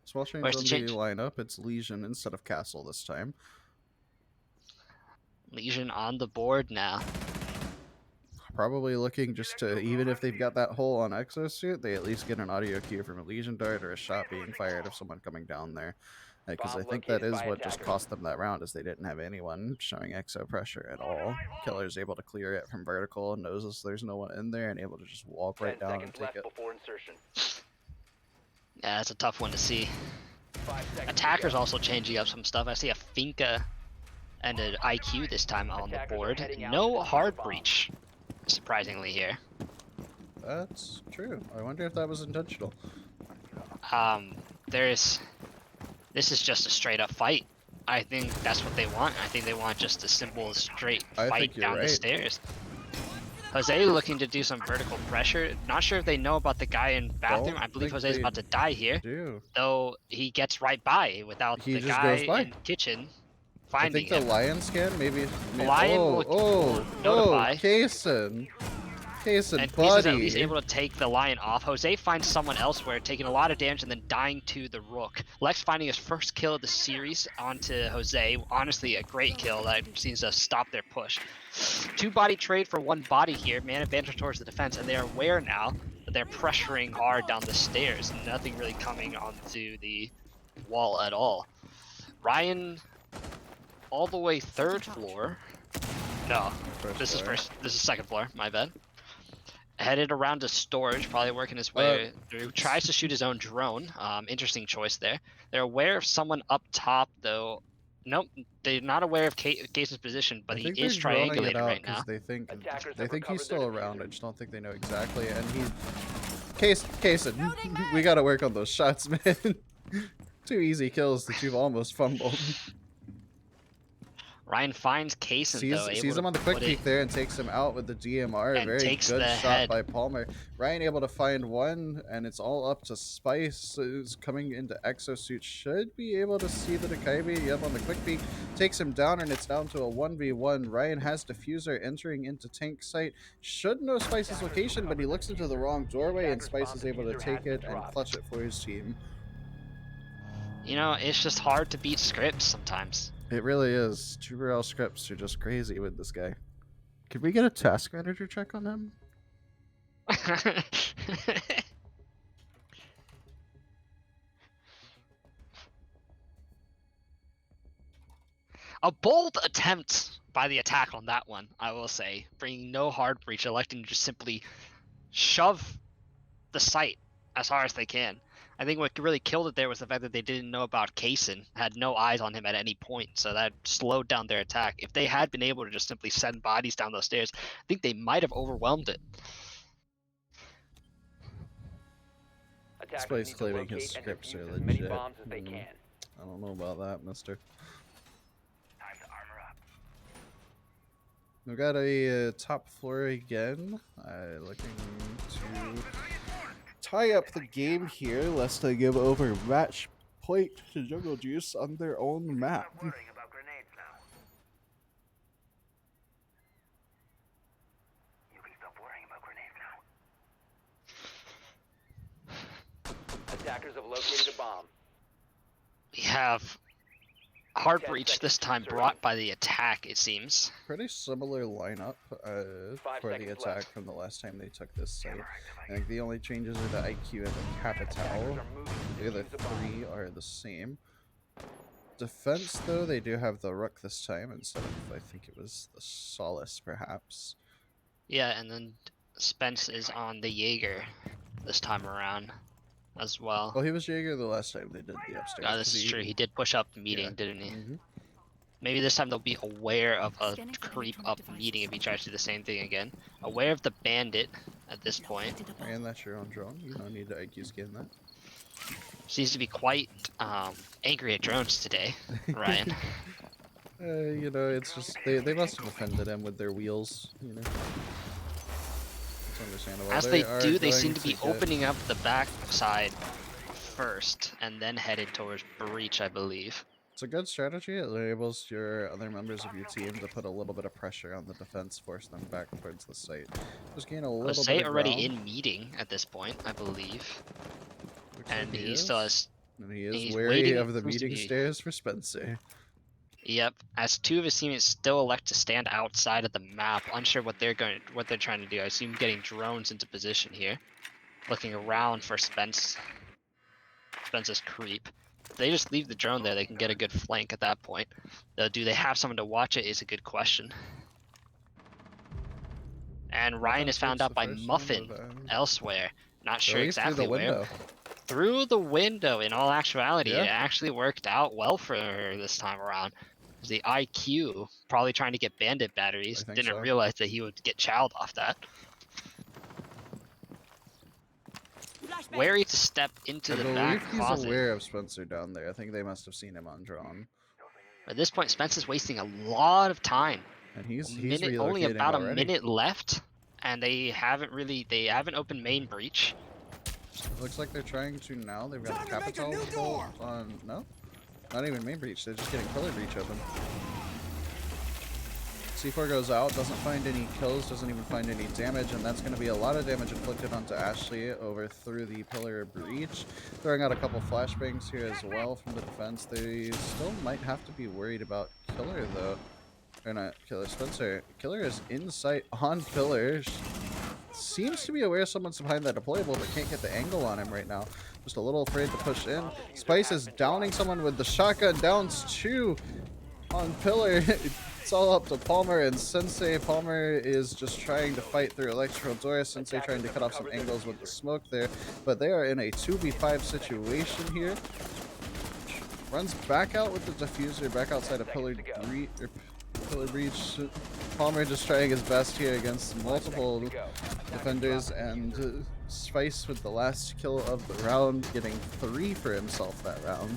Small change Where's on the the change? lineup. It's Legion instead of Castle this time. Legion on the board now. Probably looking just to, even if they've got that hole on Exosuit, they at least get an audio cue from a Legion dart or a shot being fired of someone coming down there. Because I Bomb think that located is by what just attackers. cost them that round, is they didn't have anyone showing Exo pressure at all. Killer's able to clear it from vertical, knows there's no one in there, and able to just walk 10 right down and seconds take left it. before insertion. Yeah, that's a tough one to see. 5 seconds to Attackers go. also changing up some stuff. I see a Finka and an IQ this time on the Attackers are board. heading out No to defuse hard the bomb. breach, surprisingly here. That's true. I wonder if that was intentional. This is just a straight up fight. I think that's what they want. I think they want just a simple, straight I fight think you're down the right. stairs. Jose looking to do some vertical pressure. Not sure if they know about the guy in bathroom. Don't I believe think Jose's they about to die here, Do. though he gets right by without He the just guy goes by. in kitchen I finding think the him. lion scan maybe. Lion will notify. Kason, And Peace is at least able to take the lion off. Jose finds someone elsewhere, taking a lot of damage and then dying to the rook. Lex finding his first kill of the series onto Jose. Honestly, a great kill that seems to stop their push. 2 body trade for 1 body here. Man advantage towards the defense, and they're aware now that they're pressuring hard down the stairs. Nothing really coming onto the wall at all. Ryan, all the way 3rd floor. No, this is 2nd floor. My bad. Headed around to storage, probably working his way through. Tries to shoot his own drone. Interesting choice there. They're aware of someone up top, though. Nope, they're not aware of Cason's position, but I he think is they're droning it triangulated out right now. they think Attackers they have think he's recovered still their around. I diffuser. just don't think they know exactly. And Kason, we gotta work on those shots, man. 2 easy kills that you've almost fumbled. Ryan finds Cason, though. Sees him on the quick put it- peek there and takes him out with the DMR. And Very takes good the shot head. by Palmer. Ryan able to find one, and it's all up to Spice, who's coming into Exosuit. Should be able to see the Dakaibi. Yep, on the quick peek. Takes him down, and it's down to a 1v1. Ryan has Diffuser entering into tank site. Should know Spice's location, but he looks into the wrong doorway, and Spice is able to take it and clutch it for his team. You know, it's just hard to beat scripts sometimes. It really is. Tuberel scripts are just crazy with this guy. Could we get a task manager check on him? A bold attempt by the attack on that one, I will say. Bringing no hard breach, electing to just simply shove the site as hard as they can. I think what really killed it there was the fact that they didn't know about Kason, had no eyes on him at any point, so that slowed down their attack. If they had been able to just simply send bodies down those stairs, I think they might have overwhelmed it. Attackers place need to claiming locate his and scripts defuse are as many legit. bombs as they can. I don't know about that, mister. Time to armor up. We got a top floor again. Looking to tie up the game here, lest I give over match point to Jungle Juice on their own map. Worrying about grenades now. You can stop worrying about grenades now. Attackers have located a bomb. We have hard 10 breach this seconds to time insertion. brought by the attack, it seems. Pretty similar lineup 5 for the seconds attack left. from the last time they took this site. I think the only changes are the IQ and the Capital. Attackers are moving to The other defuse the bomb. 3 are the same. defense, though, they do have the Rook this time instead of, I think it was the Solace, perhaps. Yeah, and then Spence is on the Jaeger this time around as well. Well, he was Jaeger the last time they did the upstairs. Oh, this is true. He did push up the meeting, didn't he? Mm-hmm. Maybe this time they'll be aware of a Scanning for creep electronic up meeting if he devices. tries to do the same thing again. Aware of the bandit at this point. And that's your own drone. You don't need to IQ scan that. Seems to be quite angry at drones today, Ryan. You know, it's just they must have offended him with their wheels. You know, it's understandable. As they are do, they going seem to be get- opening up the back side first and then headed towards breach, I believe. It's a good strategy. It enables your other members of your team to put a little bit of pressure on the defense, force them back towards the site. Just gain a little Jose bit of already ground. in meeting at this point, I believe, Looks like and he is. still has. And he is he's wary waiting, of the seems to meeting be- stairs for Spencer. Yep, as two of his teammates still elect to stand outside of the map, unsure what they're trying to do. I assume getting drones into position here, looking around for Spence's creep. If they just leave the drone there, they can get a good flank at that point. Though, do they have someone to watch it is a good question. And Ryan is found out by Muffin elsewhere. Not sure exactly the where. window. Through the window, in all actuality, Yeah. it actually worked out well for her this time around. The IQ, probably trying to get bandit batteries, I think didn't so. realize that he would get chowed off that. Wary to step into I the believe back he's closet. aware of Spencer down there. I think they must have seen him on drone. At this point, Spence is wasting a lot of time. And he's Only relocating about already. a minute left, and they haven't opened main breach. Looks like they're trying to now. They've got the Capital bolt on. No, not even main breach. They're just getting pillar breach open. C4 goes out, doesn't find any kills, doesn't even find any damage, and that's going to be a lot of damage inflicted onto Ashley over through the pillar breach. Throwing out a couple flashbangs here as well from the defense. They still might have to be worried about Killer though. Or not Killer, Spencer. Killer is in sight on pillar. Seems to be aware someone's behind that deployable, but can't get the angle on him right now. Just a little afraid to push in. Spice is downing someone with the shotgun. Downs two on pillar. It's all up to Palmer and Sensei. Palmer is just trying to fight through electrical doors. Sensei trying to cut off some angles with the smoke there. But they are in a 2v5 situation here. Runs back out with the diffuser, back outside of pillar breach. Palmer just trying his best here against multiple defenders, and Spice with the last kill of the round, getting 3 for himself that round.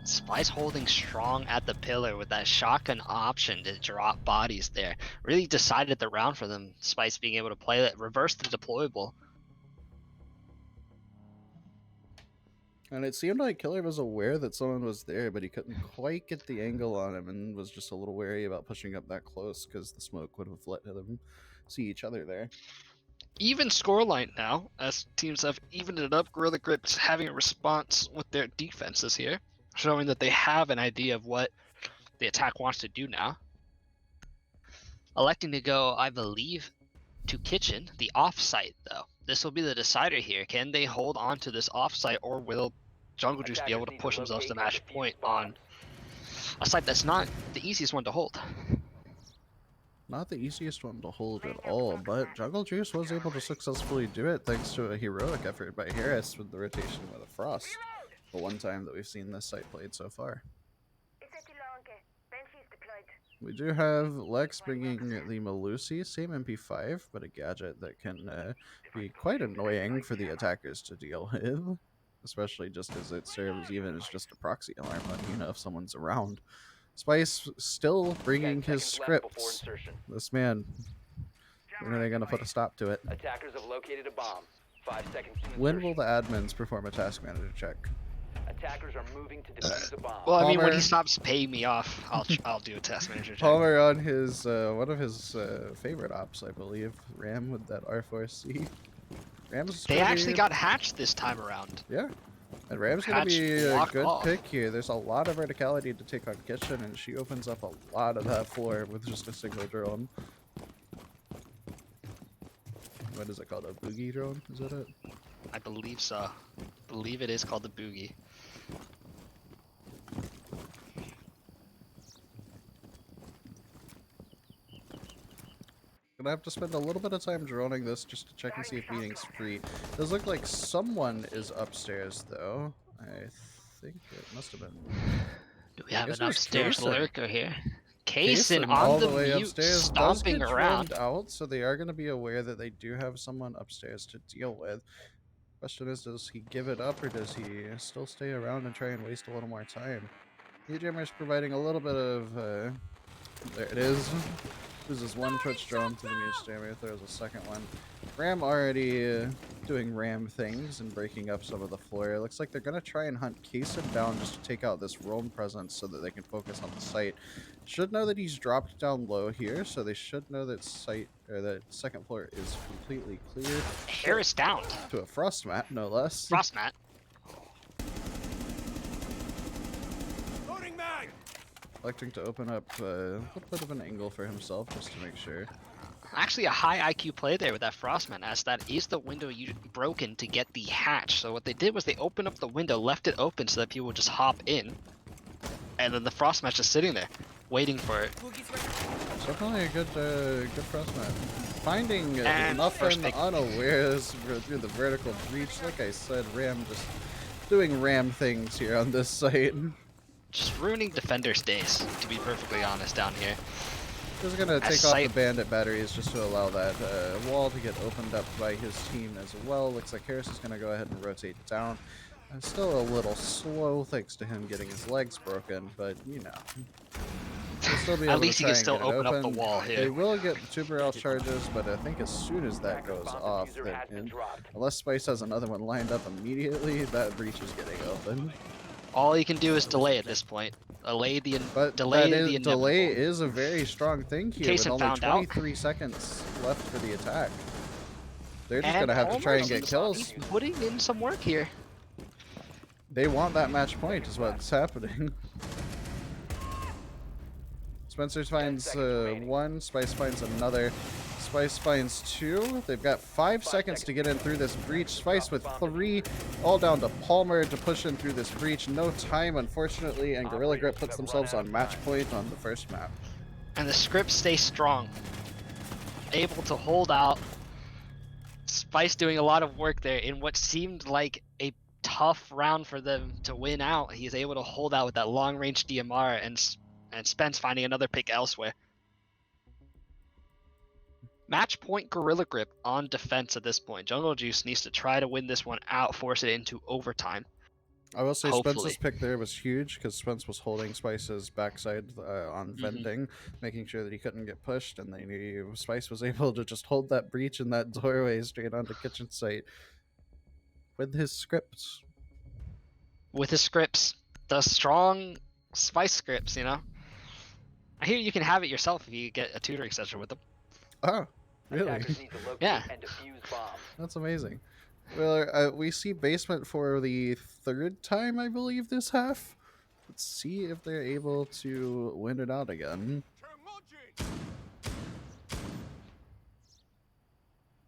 Spice holding strong at the pillar with that shotgun option to drop bodies there. Really decided the round for them. Spice being able to play it, reverse the deployable. And it seemed like Killer was aware that someone was there, but he couldn't quite get the angle on him and was just a little wary about pushing up that close because the smoke would have let them see each other there. Even scoreline now, as teams have evened it up. Gorilla Grip's having a response with their defenses here, showing that they have an idea of what the attack wants to do now. Electing to go, I believe, to kitchen, the off-site though. This will be the decider here. Can they hold on to this off-site, or will Jungle Juice be able to push themselves to match point on a site that's not the easiest one to hold? Not the easiest one to hold at all, but Jungle Juice was able to successfully do it thanks to a heroic effort by Harris with the rotation with a Frost. The one time that we've seen this site played so far. We do have Lex bringing the Melusi, same MP5, but a gadget that can be quite annoying for the attackers to deal with. Especially just as it serves even as just a proxy alarm, letting you know if someone's around. Spice still bringing his scripts. This man, when are they going to put a stop to it? Attackers have located a bomb. 5 seconds to When insertion. will the admins perform a task manager check? Attackers are moving to defuse the bomb. Well, I mean, when Palmer- he stops paying me off, I'll do a test manager check. Palmer on his, one of his favorite ops, I believe. Ram with that R4C. Ram's They gonna actually be- got hatched this time around. Yeah. And Ram's going to Hatch be a blocked good off. pick here. There's a lot of verticality to take on Kitchen, and she opens up a lot of that floor with just a single drone. What is it called? A boogie drone? Is that it? I believe so. I believe it is called the Boogie. Gonna have to spend a little bit of time droning this just to check and see if meeting's free. Does look like someone is upstairs though. I think it must have been. Do we have guess an there's upstairs Kaysen. lurker here? Kaysen all on the the way mute, upstairs does stomping get around. droned out, so they are going to be aware that they do have someone upstairs to deal with. Question is, does he give it up or does he still stay around and try and waste a little more time? Jammer's providing a little bit of there it is. Loses one Twitch drone to the mute jammer, throws a second one. Ram already doing Ram things and breaking up some of the floor. It looks like they're going to try and hunt Kaysen down just to take out this roam presence so that they can focus on the site. Should know that he's dropped down low here, so they should know that site or that second floor is completely clear. Harris down. To a frost mat, no less. Frost mat. Electing to open up a little bit of an angle for himself just to make sure. Actually, a high IQ play there with that Frostman, as that is the window you broken to get the hatch. So what they did was they opened up the window, left it open so that people would just hop in, and then the Frostman's just sitting there, waiting for it. It's definitely a good frost mat. Finding And nothing first pick. unawares through the vertical breach. Like I said, Ram just doing Ram things here on this site. Just ruining defenders' days, to be perfectly honest, down here. He's gonna take off the sight- bandit batteries just to allow that wall to get opened up by his team as well. Looks like Harris is gonna go ahead and rotate down. Still a little slow thanks to him getting his legs broken, but you know. He'll still be able At least to he try can and still get it open up the open. wall They here. will get Tuber L charges, but I think as soon as that Attacker goes bomb off, diffuser has been and dropped. unless Spice has another one lined up immediately, that breach is getting open. All you can do is delay at this point. Delay the But delay that is, the delay inevitable. is a very strong thing here Kaysen with only found out. 23 seconds left for the attack. They're just And gonna have to try and Palmer's get kills. putting in some work here. They want that match point is what's happening. Spencer finds seconds remaining. one, Spice finds another. Spice finds two. They've got 5 seconds to get in through this breach. Spice with 3, all down to Palmer to push in through this breach. No time, unfortunately, and Gorilla Grip puts themselves on match point on the first map. And the scripts stay strong. Able to hold out. Spice doing a lot of work there in what seemed like a tough round for them to win out. He's able to hold out with that long range DMR and Spence finding another pick elsewhere. Match point Gorilla Grip on defense at this point. Jungle Juice needs to try to win this one out, force it into overtime. I will say Hopefully. Spence's pick there was huge because Spence was holding Spice's backside on venting, making sure that he couldn't get pushed, and Spice was able to just hold that breach in that doorway straight onto kitchen site with his scripts. With his scripts, the strong Spice scripts, you know. I hear you can have it yourself if you get a tutoring session with them. Oh, really? Attackers need to locate Yeah. and defuse bombs. That's amazing. Well, we see basement for the 3rd time, I believe, this half. Let's see if they're able to win it out again.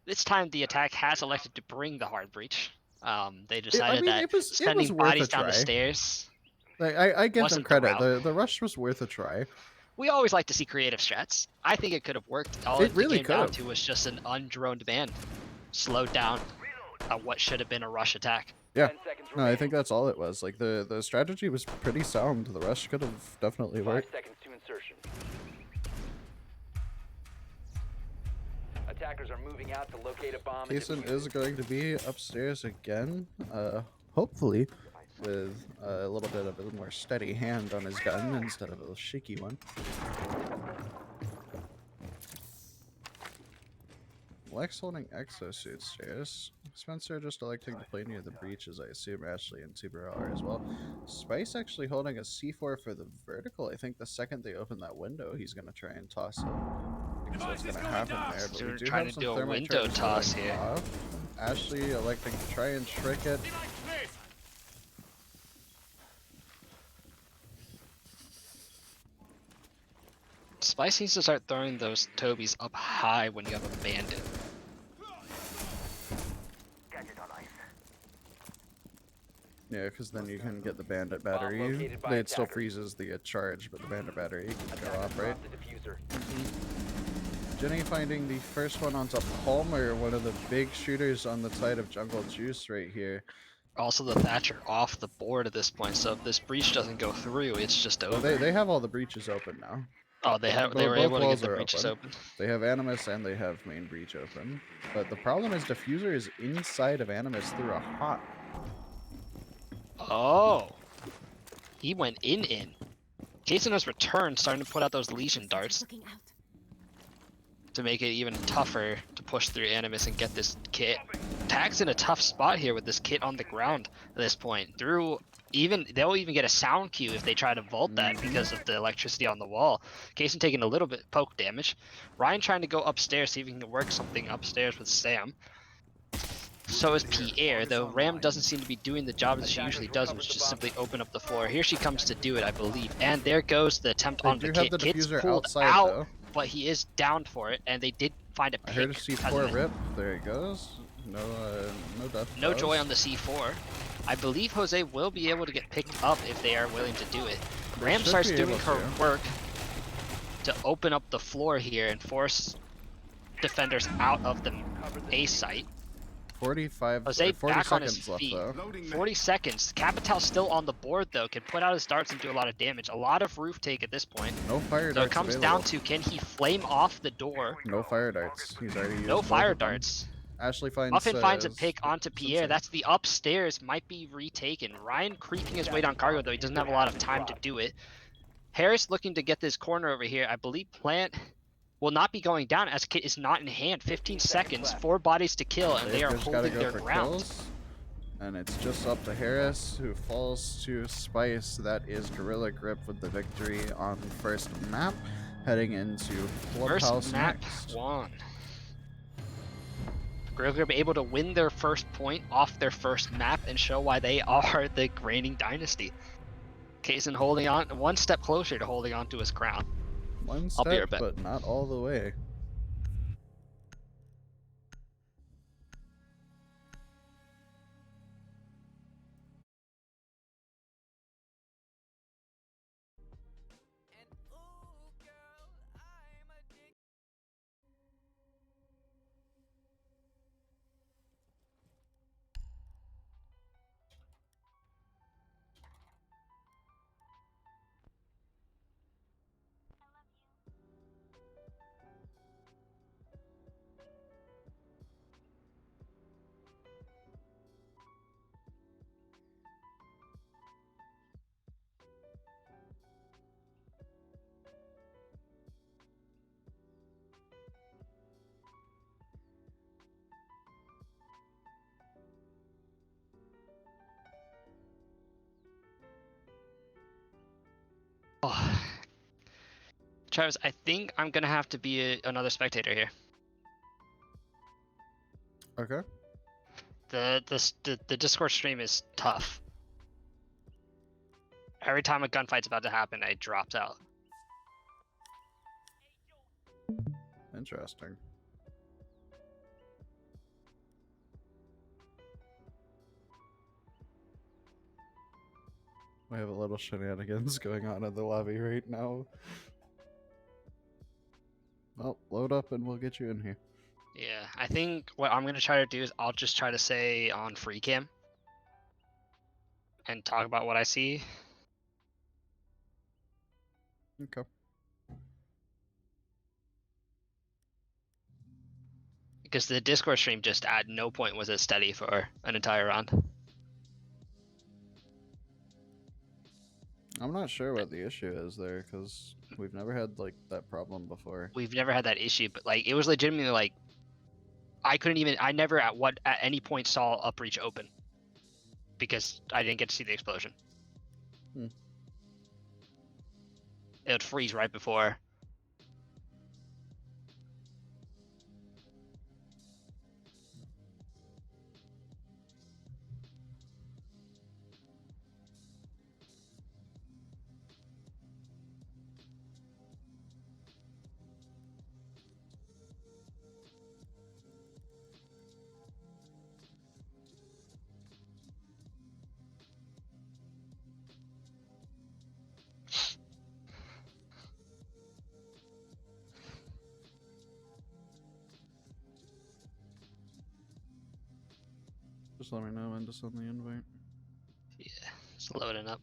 This time, the attack has elected to bring the hard breach. They decided mean, that it was sending worth bodies a down the try. stairs. Like, I give them Wasn't the credit. route. The rush was worth a try. We always like to see creative strats. I think it could have worked. All It it really came down could've. to was just an undroned band, slowed down what should have been a rush attack. Yeah. 10 seconds No, I remaining. think that's all it was. Like the strategy was pretty sound. The rush could have definitely 5 worked. seconds to insertion. Attackers are moving out to locate a bomb. and Kaysen defuse is it. going to be upstairs again. Hopefully with a little bit of a more steady hand on his gun instead of a shaky one. Lex holding exosuit stairs. Spencer just electing to play near the breaches, I assume Ashley and Tuber are as well. Spice actually holding a C4 for the vertical. I think the second they open that window, he's going to try and toss it. I think that's what's going to happen there. But So we we're do trying have to some do a thermite window charges toss going here. off. Ashley electing to try and trick it. Spice needs to start throwing those Tobies up high when you have a bandit. Yeah, because then you can get the bandit battery. located by It still attacker. freezes the charge, but the bandit battery can go Attackers off, right? dropped the diffuser. Jenny finding the first one onto Palmer, one of the big shooters on the side of Jungle Juice right here. Also, the Thatcher off the board at this point, so if this breach doesn't go through, it's just over. Well, they have all the breaches open now. Oh, they were Both able to get walls the are breaches open. They have Animus and they have main breach open. But the problem is Diffuser is inside of Animus through a hot. Oh. He went in. Jason has returned, starting to put out those Legion darts Looking out. to make it even tougher to push through Animus and get this kit. Tag's in a tough spot here with this kit on the ground at this point. They'll even get a sound cue if they try to vault that because of the electricity on the wall. Jason taking a little bit poke damage. Ryan trying to go upstairs, see if he can work something upstairs with Sam. So is Pierre, though Ram doesn't seem to be doing the job that she usually does, which is just simply open up the floor. Here she comes to do it, I believe. And there goes the attempt They on the do kit. have the Kit's diffuser pulled outside, out, though. but he is downed for it, and they did find a I pick. heard a because C4 of it. rip. There he goes. No death. No cause. joy on the C4. I believe Jose will be able to get picked up if they are willing to do it. Ram should starts be doing able her to. work to open up the floor here and force defenders out of the A site. 45. Jose 40 back on his seconds left feet. though. 40 seconds. Capital still on the board though. Can put out his darts and do a lot of damage. A lot of roof take at this point. No fire So it darts comes available. down to, can he flame off the door? No fire darts. He's already used No both fire of them. darts. Ashley finds. Muffin finds a s- pick onto Pierre. Sensei. That's the upstairs. Might be retaken. Ryan creeping his way down cargo, though he doesn't have a lot of time to do it. Harris looking to get this corner over here. I believe Plant will not be going down as Kit is not in hand. 15 seconds, 4 bodies to kill, and they They've are just gotta holding go their for ground. kills. And it's just up to Harris, who falls to Spice. That is Gorilla Grip with the victory on first map. Heading into Clubhouse First map next. won. Gorilla Grip able to win their first point off their first map and show why they are the reigning dynasty. Kaysen holding on, one step closer to holding on to his crown. One I'll be step, right back. but not all the way. Oh. Travis, I think I'm gonna have to be another spectator here. Okay. The Discord stream is tough. Every time a gunfight's about to happen, I dropped out. Interesting. We have a little shenanigans going on in the lobby right now. Well, load up and we'll get you in here. Yeah, I think what I'm gonna try to do is I'll just try to say on free cam and talk about what I see. Okay. Because the Discord stream just at no point was it steady for an entire round. I'm not sure what the issue is there, because we've never had like that problem before. We've never had that issue, but like it was legitimately like I never at any point saw up breach open because I didn't get to see the explosion. Hmm. It would freeze right before. Just let me know when to send the invite. Yeah, it's loading up.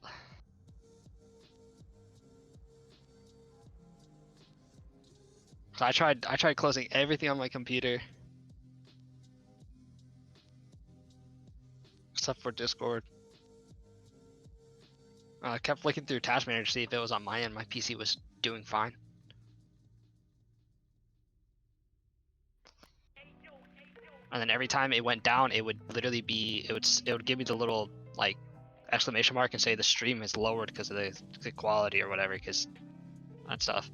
So I tried closing everything on my computer. Except for Discord. I kept looking through Task Manager to see if it was on my end. My PC was doing fine. And then every time it went down, it would literally be it would give me the little like exclamation mark and say the stream is lowered because of the quality or whatever, because that stuff.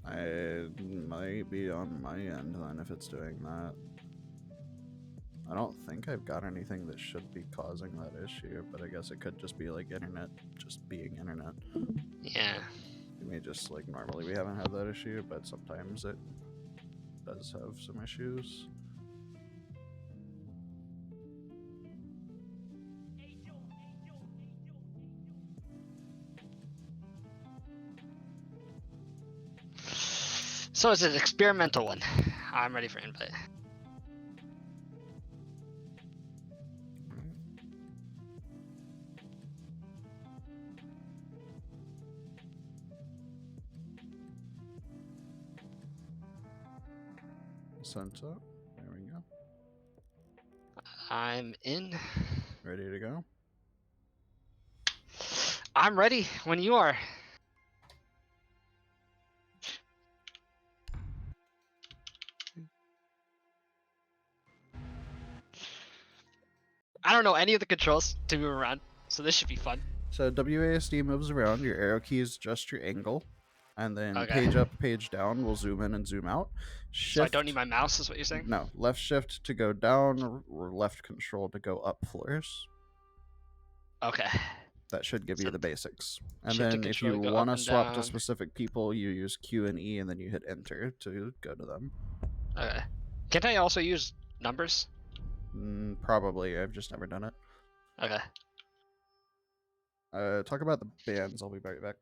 I might be on my end then if it's doing that. I don't think I've got anything that should be causing that issue, but I guess it could just be like internet just being internet. Yeah. I mean, just like normally we haven't had that issue, but sometimes it does have some issues. So it's an experimental one. I'm ready for invite. Sent up. There we go. I'm in. Ready to go? I'm ready when you are. I don't know any of the controls to move around, so this should be fun. So WASD moves around. Your arrow key is just your angle, and then Okay. page up, page down will zoom in and zoom out. Shift, So I don't need my mouse, is what you're saying? No, left shift to go down, or left control to go up floors. Okay. That should give you So the basics. And shift to then if control you to go want up to and swap to down. specific people, you use Q and E, and then you hit enter to go to them. Okay. Can't I also use numbers? Probably. I've just never done it. Okay. Talk about the bands. I'll be right back.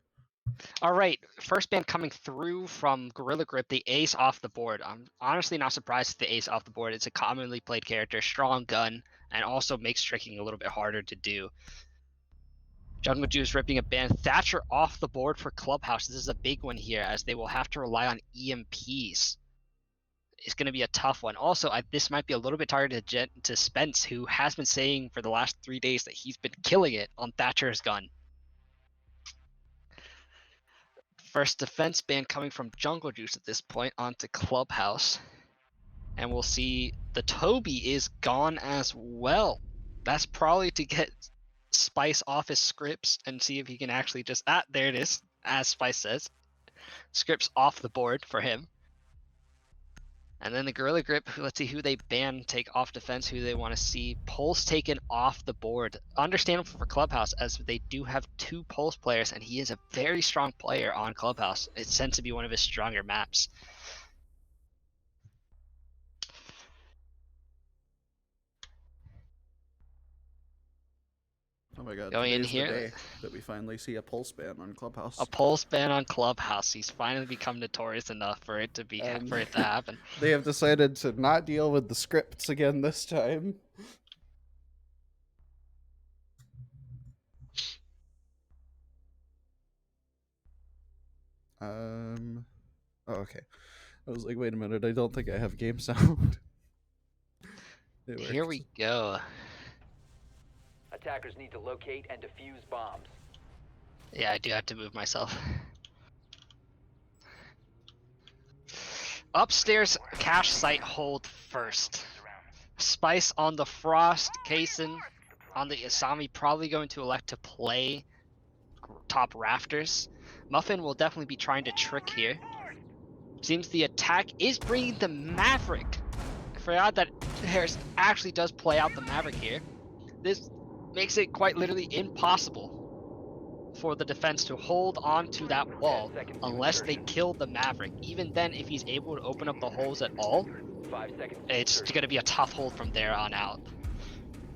All right. First band coming through from Gorilla Grip, the ace off the board. I'm honestly not surprised at the ace off the board. It's a commonly played character, strong gun, and also makes tricking a little bit harder to do. Jungle Juice ripping a band. Thatcher off the board for Clubhouse. This is a big one here, as they will have to rely on EMPs. It's going to be a tough one. Also, this might be a little bit targeted to Spence, who has been saying for the last 3 days that he's been killing it on Thatcher's gun. First defense ban coming from Jungle Juice at this point onto Clubhouse. And we'll see the Toby is gone as well. That's probably to get Spice off his scripts and see if he can actually just... there it is, as Spice says. Scripts off the board for him. And then the Gorilla Grip, let's see who they ban, take off defense, who they want to see. Pulse taken off the board. Understandable for Clubhouse, as they do have 2 Pulse players, and he is a very strong player on Clubhouse. It tends to be one of his stronger maps. Oh my god, Going in today's here, the day that we finally see a pulse ban on Clubhouse. a Pulse ban on Clubhouse. He's finally become notorious enough for it to happen. They have decided to not deal with the scripts again this time. Oh, okay. I was like, wait a minute, I don't think I have game sound. Here we go. Attackers need to locate and defuse bombs. Yeah, I do have to move myself. Upstairs cache site hold first. Spice on the Frost, Kaysen on the Asami, probably going to elect to play top rafters. Muffin will definitely be trying to trick here. Seems the attack is bringing the Maverick. I forgot that Harris actually does play out the Maverick here. This makes it quite literally impossible for the defense to hold on to that wall unless they kill the Maverick. Even then, if he's able to open up the holes at all, 5 seconds. it's going to be a tough hold from there on out.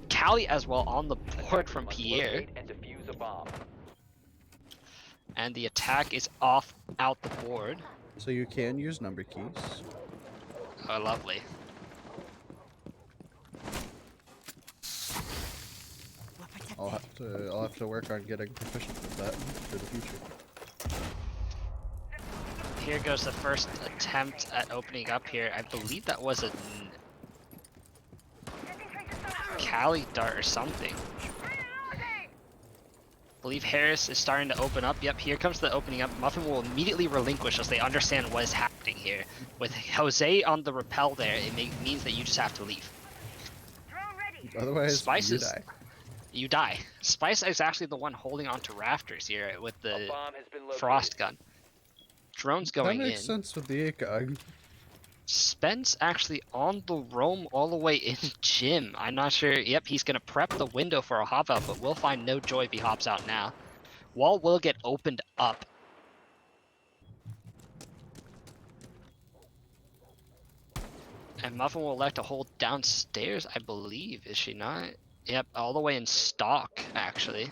Callie as well on the board from Pierre. Locate and defuse a bomb. And the attack is out the board. So you can use number keys. Oh, lovely. I'll have to work on getting proficient with that for the future. Here goes the first attempt at opening up here. I believe that was a Cali dart or something. I believe Harris is starting to open up. Yep, here comes the opening up. Muffin will immediately relinquish as they understand what is happening here. With Jose on the rappel there, it means that you just have to leave. Otherwise, Spice you is- die. You die. Spice is actually the one holding onto rafters here with A the bomb has been located. frost gun. Drone's going That makes in. sense with the ACOG. Spence actually on the roam all the way in gym. I'm not sure. Yep, he's gonna prep the window for a hop out, but we'll find no joy if he hops out now. Wall will get opened up. And Muffin will elect to hold downstairs, I believe. Is she not? Yep, all the way in stock, actually.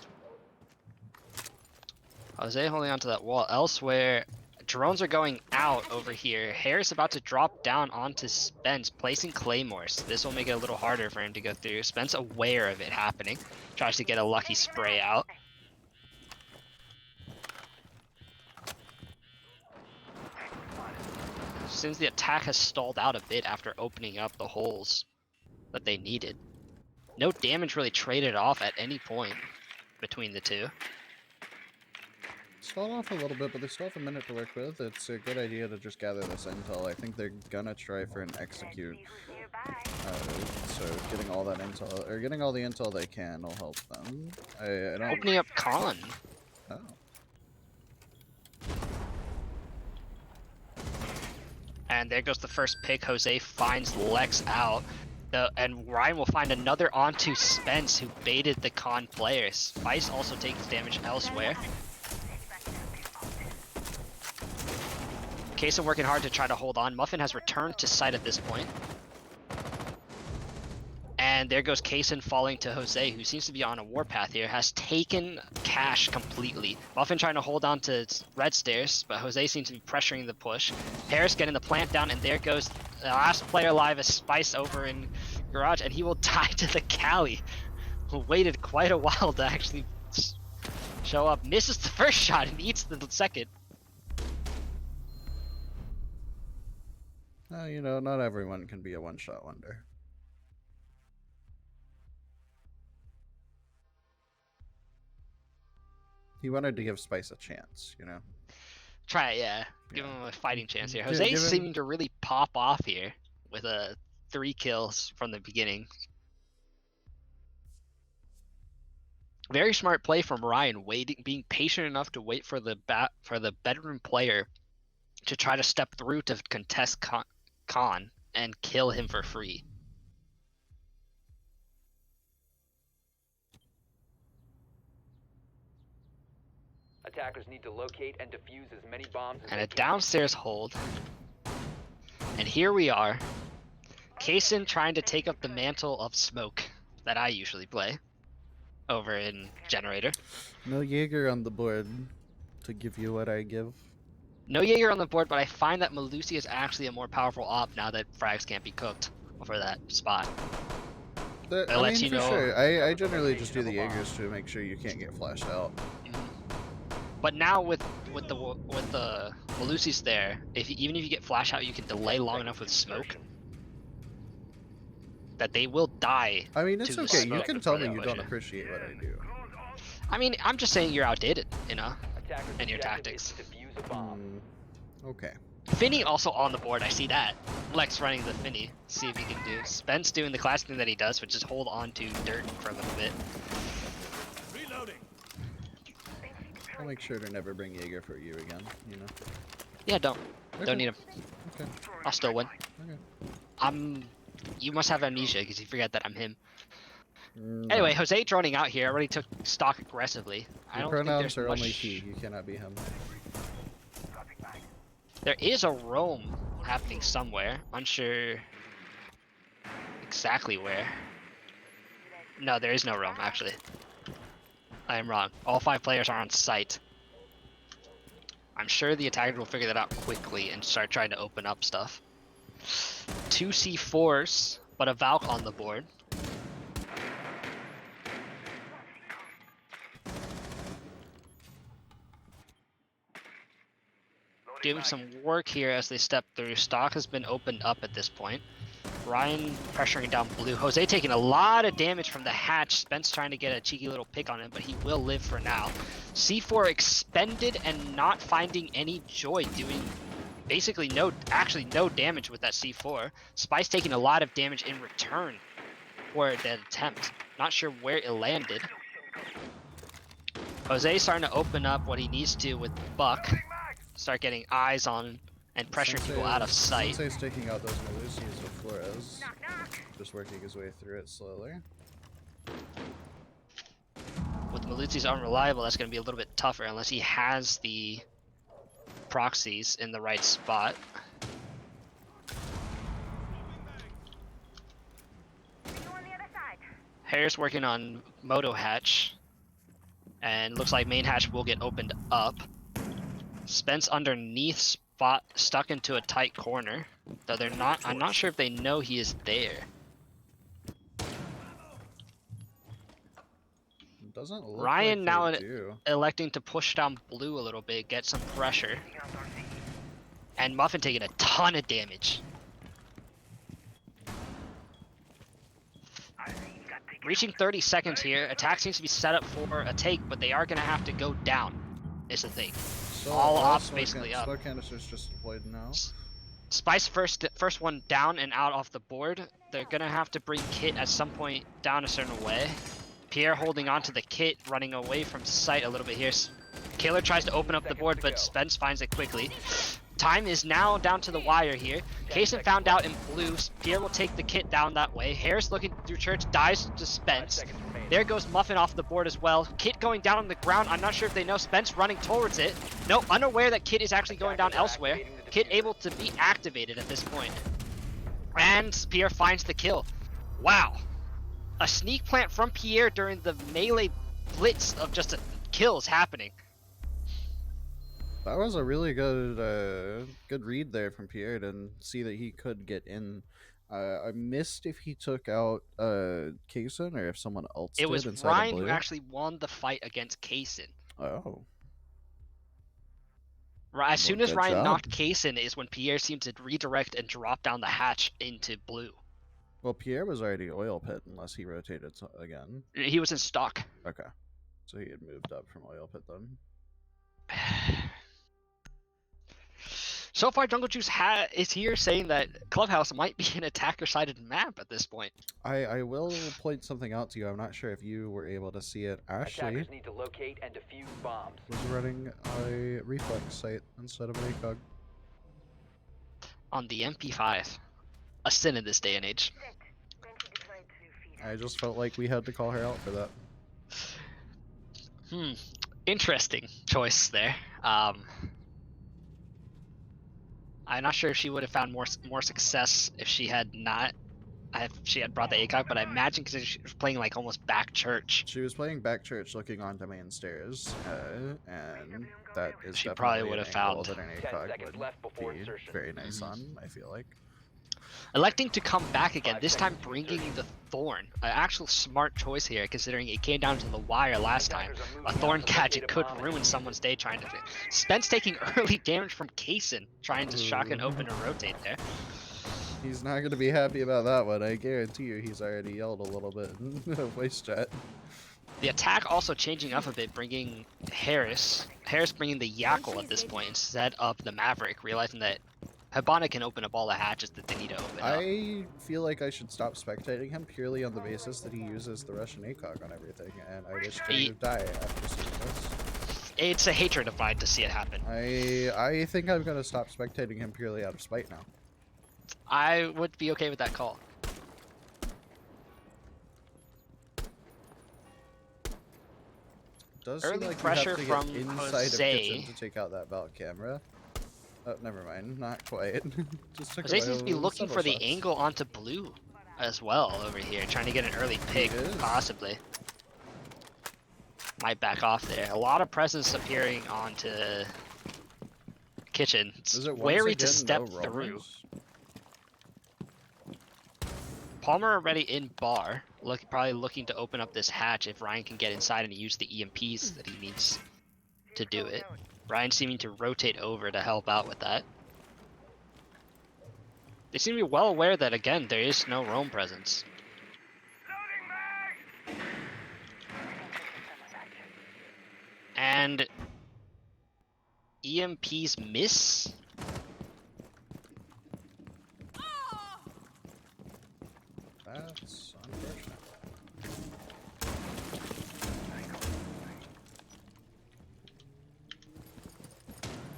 Jose holding onto that wall. Elsewhere, drones are going out over here. Harris about to drop down onto Spence, placing claymores. This will make it a little harder for him to go through. Spence aware of it happening. Tries to get a lucky spray out. Seems the attack has stalled out a bit after opening up the holes that they needed. No damage really traded off at any point between the two. Stalled off a little bit, but they still have a minute to work with. It's a good idea to just gather this intel. I think they're gonna try for an execute. So getting all that intel, or getting all the intel they can, will help them. I don't. Opening up Con. Oh. And there goes the first pick. Jose finds Lex out. And Ryan will find another onto Spence, who baited the Con player. Spice also takes damage elsewhere. Kaysen working hard to try to hold on. Muffin has returned to site at this point. And there goes Kaysen falling to Jose, who seems to be on a warpath here. Has taken cash completely. Muffin trying to hold on to red stairs, but Jose seems to be pressuring the push. Harris getting the plant down, and there goes the last player alive is Spice over in garage, and he will die to the Cali, who waited quite a while to actually show up. Misses the first shot and eats the second. You know, not everyone can be a one-shot wonder. He wanted to give Spice a chance, you know? Try it, yeah. Give Yeah. him a fighting chance here. Gi- Jose give him- seeming to really pop off here with 3 kills from the beginning. Very smart play from Ryan, being patient enough to wait for the bedroom player to try to step through to contest Con and kill him for free. Attackers need to locate and defuse as many bombs as And they a can. downstairs hold. And here we are. Kaysen trying to take up the mantle of smoke that I usually play over in Generator. No Jaeger on the board to give you what I give. No Jaeger on the board, but I find that Malusi is actually a more powerful op now that frags can't be cooked for that spot. I I'll let mean, you for know. sure. I generally just do the Jaegers to make sure you can't get flashed out. But now with the Malusi's there, even if you get flash out, you can delay long enough with smoke that they will die. I mean, it's To the okay. You smoke can before tell me they you push don't it. appreciate what I do. I mean, I'm just saying you're outdated, you know. Attackers' and your objective tactics. is to defuse a bomb. Okay. Finny also on the board. I see that. Lex running the Finny. See if he can do. Spence doing the classic thing that he does, which is hold on to dirt for a little bit. I'll make sure to never bring Jaeger for you again, you know? Yeah, don't Okay. need him. Okay. I'll still win. Okay. You must have amnesia because you forget that I'm him. No. Anyway, Jose droning out here. Already took stock aggressively. I Your don't think pronouns there's are much. only he. You cannot be him. There is a roam happening somewhere. Unsure exactly where. No, there is no roam, actually. I am wrong. All 5 players are on site. I'm sure the attacker will figure that out quickly and start trying to open up stuff. 2 C4s, but a Valk on the board. doing some work here as they step through. Stock has been opened up at this point. Ryan pressuring down blue. Jose taking a lot of damage from the hatch. Spence trying to get a cheeky little pick on him, but he will live for now. C4 expended and not finding any joy, doing basically no damage with that C4. Spice taking a lot of damage in return for that attempt. Not sure where it landed. Jose starting to open up what he needs to with Buck. Start getting eyes on and pressuring people out of sight. Sensei's taking out those Melusi's with Flores. Just working his way through it slowly. With Maluzi's unreliable, that's going to be a little bit tougher unless he has the proxies in the right spot. Harris working on Moto Hatch. And looks like main hatch will get opened up. Spence underneath spot stuck into a tight corner. Though they're not, I'm not sure if they know he is there. Doesn't look Ryan like now they do. electing to push down blue a little bit, get some pressure. And Muffin taking a ton of damage. Reaching 30 seconds here. Attack seems to be set up for a take, but they are going to have to go down, is the thing. So all ops smoke basically up. Smoke canisters just deployed now. Spice first one down and out off the board. They're going to have to bring Kit at some point down a certain way. Pierre holding on to the Kit, running away from sight a little bit here. Killer tries to open up the board, but Spence finds it quickly. Time is now down to the wire here. Kaysen found out in blue. Pierre will take the Kit down that way. Harris looking through church, dies to Spence. There goes Muffin off the board as well. Kit going down on the ground. I'm not sure if they know. Spence running towards it. No, unaware that Kit is actually going down elsewhere. Kit able to be activated at this point. And Pierre finds the kill. Wow. A sneak plant from Pierre during the melee blitz of just kills happening. That was a really good good read there from Pierre to see that he could get in. I missed if he took out Kaysen or if someone else It did was inside Ryan of who blue. actually won the fight against Kaysen. Oh. As soon as good Ryan job. knocked Kaysen is when Pierre seemed to redirect and drop down the hatch into blue. Well, Pierre was already oil pit unless he rotated again. He was in stock. Okay. So he had moved up from oil pit then. So far, Jungle Juice is here saying that Clubhouse might be an attacker-sided map at this point. I will point something out to you. I'm not sure if you were able to see it. Ashley Attackers need to locate and defuse bombs. was running a reflex site instead of an ACOG. On the MP5. A sin in this day and age. I just felt like we had to call her out for that. Interesting choice there. I'm not sure if she would have found more success if she had not. If she had brought the ACOG, but I imagine because she was playing like almost back church. She was playing back church looking onto main stairs, and that is She definitely probably would an have angle found- that an 10 ACOG seconds would left before be insertion. very nice on, I feel like. Electing to come back again, 5 this time seconds to bringing insertion. the Thorn. An actual smart choice here, considering it came down to the wire last time. Attackers are A moving Thorn out to gadget locate a could bomb and ruin defuse someone's day trying to... Spence taking early damage from Kaysen, trying to shotgun Ooh. open and rotate there. He's not going to be happy about that one. I guarantee you he's already yelled a little bit in voice chat. The attack also changing up a bit, bringing Harris. Harris bringing the Yackle at this point instead of the Maverick, realizing that Hibana can open up all the hatches that they need to open up. I feel like I should stop spectating him purely on the basis that he uses the Russian ACOG on everything, and I wish to die after seeing this. It's a hatred of mine to see it happen. I think I'm going to stop spectating him purely out of spite now. I would be okay with that call. Does Early seem like pressure you have to from get inside Jose. of kitchen to take out that belt camera. Oh, never mind. Not quite. Just took Jose away seems to be looking several for the shots. angle onto blue as well over here, trying to get an early pick, is. possibly. Might back off there. A lot of presence appearing onto kitchen. It's Is it once wary to again step no through. roamers? Palmer already in bar, probably looking to open up this hatch if Ryan can get inside and use the EMPs that he needs to do it. Ryan seeming to rotate over to help out with that. They seem to be well aware that, again, there is no roam presence. And EMPs miss? That's unfortunate.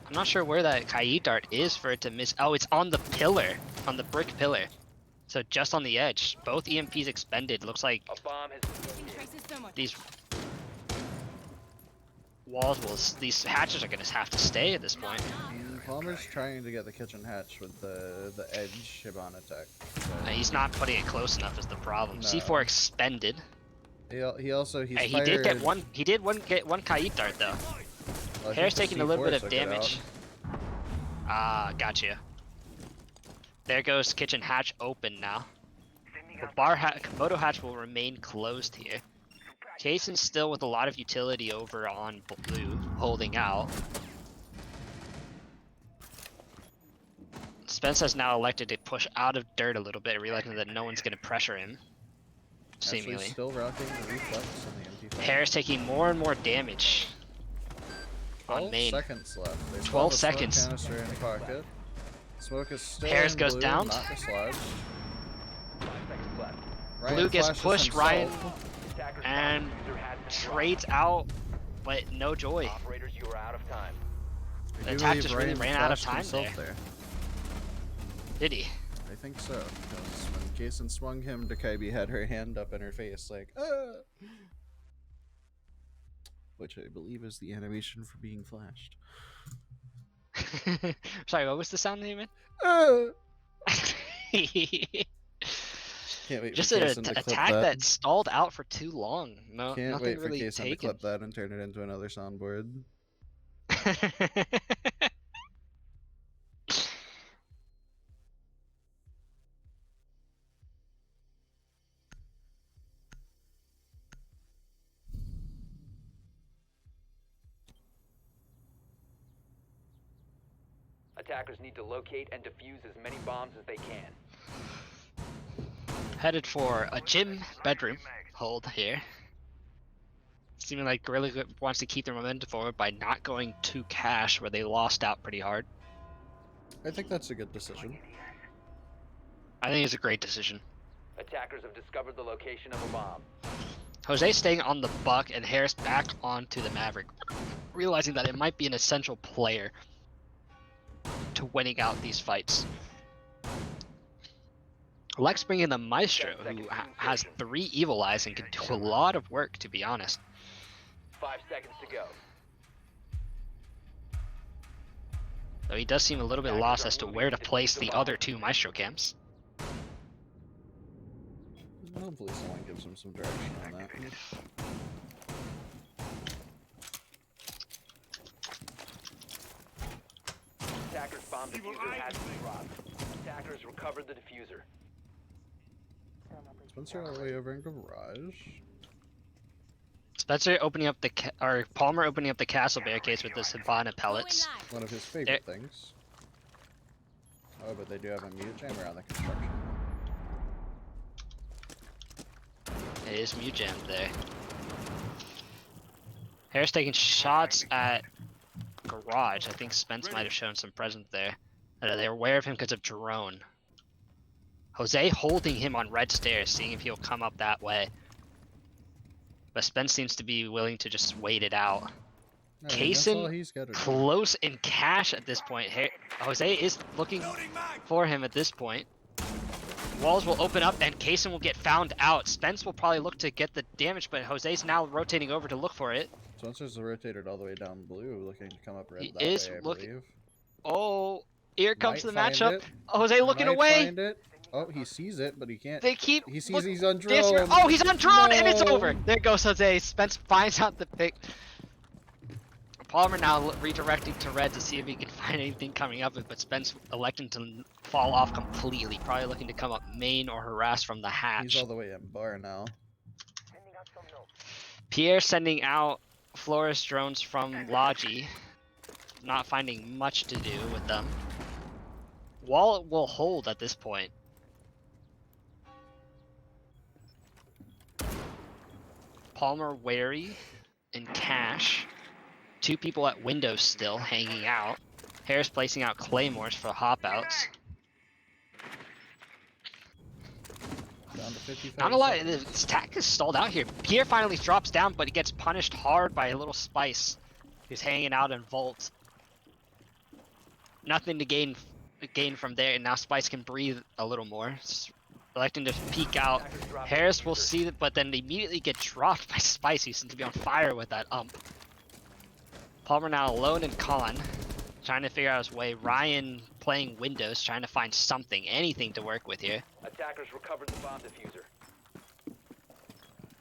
I'm not sure where that Kai dart is for it to miss. Oh, it's on the pillar, on the brick pillar. So just on the edge. Both EMPs expended. Looks like A bomb has been located. these walls will, these hatches are gonna have to stay at this point. Palmer's trying to get the kitchen hatch with the edge Hibana attack. He's not putting it close enough is the problem. No. C4 expended. He also he's He fired. did get one. He did get one Kai dart though. Well, I Hair's think the taking a little C4 bit of took it out. damage. Ah, gotcha. There goes kitchen hatch open now. The Komodo hatch will remain closed here. Kaysen's still with a lot of utility over on blue, holding out. Spence has now elected to push out of dirt a little bit, realizing that no one's going to pressure him. Actually, Seemingly. still rocking the reflex on the MP5. Harris taking more and more damage 12 on main. seconds left. They still 12 have a smoke seconds. Canister in the pocket. Smoke is still Harris in goes blue, down. not dislodged. 5 seconds left. Ryan Blue gets flashes pushed, Ryan himself. Attackers And bomb diffuser has been trades out, but no joy. dropped. Operators, you are out of time. I The do attack believe just really Ryan ran out of flashed time himself there. Did he? I think so, because when Kaysen swung him, Dakaibi had her hand up in her face like, ah! Which I believe is the animation for being flashed. Sorry, what was the sound name? Ah! In? Can't wait Just for an Kaysen to clip attack that. that stalled out for too long. No, Can't nothing wait for really Kaysen to taken. clip that and turn it into another soundboard. Attackers need to locate and defuse as many bombs as they can. Headed for a gym bedroom hold here. Seeming like Gorilla Grip wants to keep their momentum forward by not going to cash where they lost out pretty hard. I think that's a good decision. I think it's a great decision. Attackers have discovered the location of a bomb. Jose staying on the Buck and Harris back onto the Maverick, realizing that it might be an essential player to winning out these fights. Lex bringing the Maestro, who has 3 Evil Eyes and can do a lot of work, to be honest. 5 seconds to go. Though he does seem a little bit lost as to where to place the other 2 Maestro camps. Hopefully someone gives him some direction on that. Attackers bomb diffuser has been dropped. Attackers recovered the diffuser. Spencer all the way over in garage. Spencer opening up the or Palmer opening up the castle barricades with the Savannah pellets. One of his favorite things. Oh, but they do have a mute chamber on the construction. It is mute jammed there. Harris taking shots at garage. I think Spence might have shown some presence there. They're aware of him because of drone. Jose holding him on red stairs, seeing if he'll come up that way. But Spence seems to be willing to just wait it out. I mean, that's all Kaysen he's got to do. close in cash at this point. Jose is looking for him at this point. Walls will open up and Kaysen will get found out. Spence will probably look to get the damage, but Jose's now rotating over to look for it. Spencer's rotated all the way down blue, looking to come up red He that is way, I looking- believe. Oh, here comes Might the find matchup. it. Jose looking Might away. find it. Oh, he sees it, but he can't. They keep. He sees look- he's on this- drone. Oh, he's on drone and it's No. over. There goes Jose. Spence finds out the pick. Palmer now redirecting to red to see if he can find anything coming up, but Spence electing to fall off completely. Probably looking to come up main or harass from the hatch. He's all the way in bar now. Pierre sending out Flores drones from Logi. not finding much to do with them. Wall will hold at this point. Palmer wary and Cash. 2 people at windows still hanging out. Harris placing out claymores for hop outs. Down to 55 Not a lot. seconds. The attack is stalled out here. Pierre finally drops down, but he gets punished hard by a little Spice, who's hanging out in Vault. Nothing to gain from there, and now Spice can breathe a little more. Electing to peek out. Attackers drop the Harris will diffuser. see it, but then immediately get dropped by Spice, who seems to be on fire with that ump. Palmer now alone in Con, trying to figure out his way. Ryan playing windows, trying to find something, anything to work with here. Attackers recovered the bomb diffuser.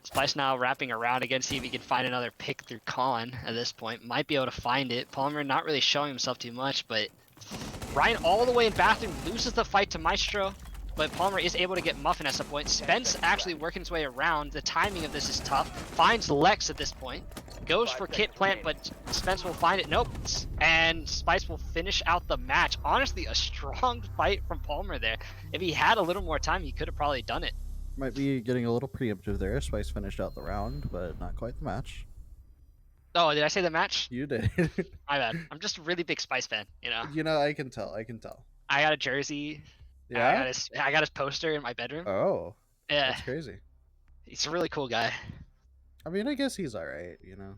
Spice now wrapping around again, see if he can find another pick through Con at this point. Might be able to find it. Palmer not really showing himself too much, but Ryan all the way in bathroom loses the fight to Maestro, but Palmer is able to get Muffin at some point. Spence actually working his way around. The timing of this is tough. Finds Lex at this point. Goes 5 for seconds Kit Plant, remaining. but Spence will find it. Nope. And Spice will finish out the match. Honestly, a strong fight from Palmer there. If he had a little more time, he could have probably done it. Might be getting a little preemptive there. Spice finished out the round, but not quite the match. Oh, did I say the match? You did. My bad. I'm just a really big Spice fan, you know. You know, I can tell. I can tell. I got a jersey. Yeah. I got his poster in my bedroom. Oh, Yeah, that's crazy. he's a really cool guy. I mean, I guess he's all right. You know.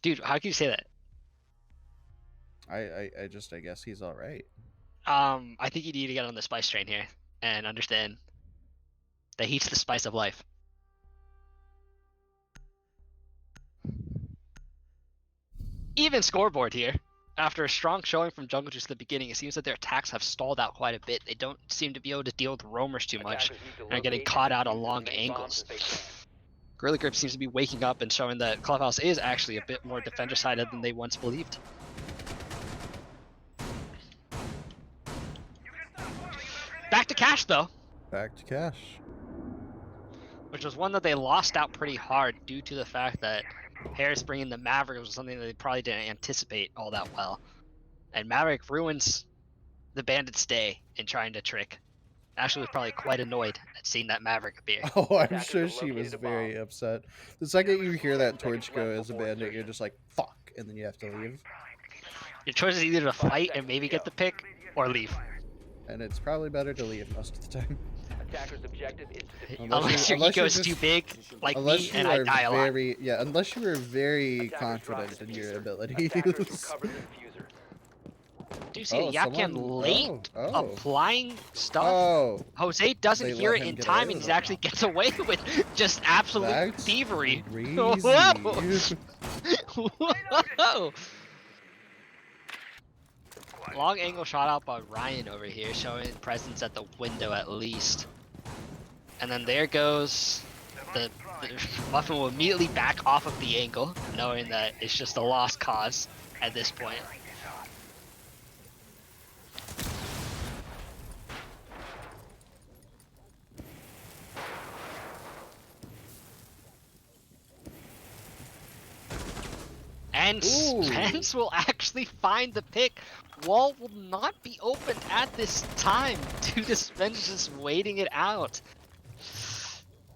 Dude, how can you say that? I guess he's all right. I think you need to get on the Spice train here and understand that he's the spice of life. Even scoreboard here. After a strong showing from Jungle Juice at the beginning, it seems that their attacks have stalled out quite a bit. They don't seem to be able to deal with roamers too much. Attackers need to They're getting locate caught and out on defuse long as many bombs angles. as they can. Gorilla Grip seems to be waking up and showing that Clubhouse is actually a bit more defender-sided than they once believed. Back to Cash, though, Back to Cash. which was one that they lost out pretty hard due to the fact that Harris bringing the Maverick was something that they probably didn't anticipate all that well. And Maverick ruins the Bandit's day in trying to trick. Ashley was probably quite annoyed at seeing that Maverick appear. Oh, I'm Attackers sure have she was located a bomb. very upset. The second you hear that 10 torch seconds go left as a before bandit, you're insertion. just like, fuck, and then you have to leave. Your choice is either to 5 fight and seconds maybe to get go. the pick, or leave. And it's probably better to leave most of the time. Attackers' objective is to defuse. Unless you- Unless your unless ego you're is just- too big, like unless me, you and I are die a lot. very, yeah, unless you are very Attackers confident dropped in the your diffuser. abilities. Attackers recovered the diffuser. Do you see Oh, a Yapkan someone- late oh. applying stuff? Oh, Jose doesn't They hear let it him in get time, away and with he it. actually gets away with just absolute that's thievery. crazy. Whoa! Long angle shot out by Ryan over here, showing presence at the window at least. And then there goes the Muffin will immediately back off of the angle, knowing that it's just a lost cause at this point. And Ooh. Spence will actually find the pick. Wall will not be opened at this time due to Spence just waiting it out.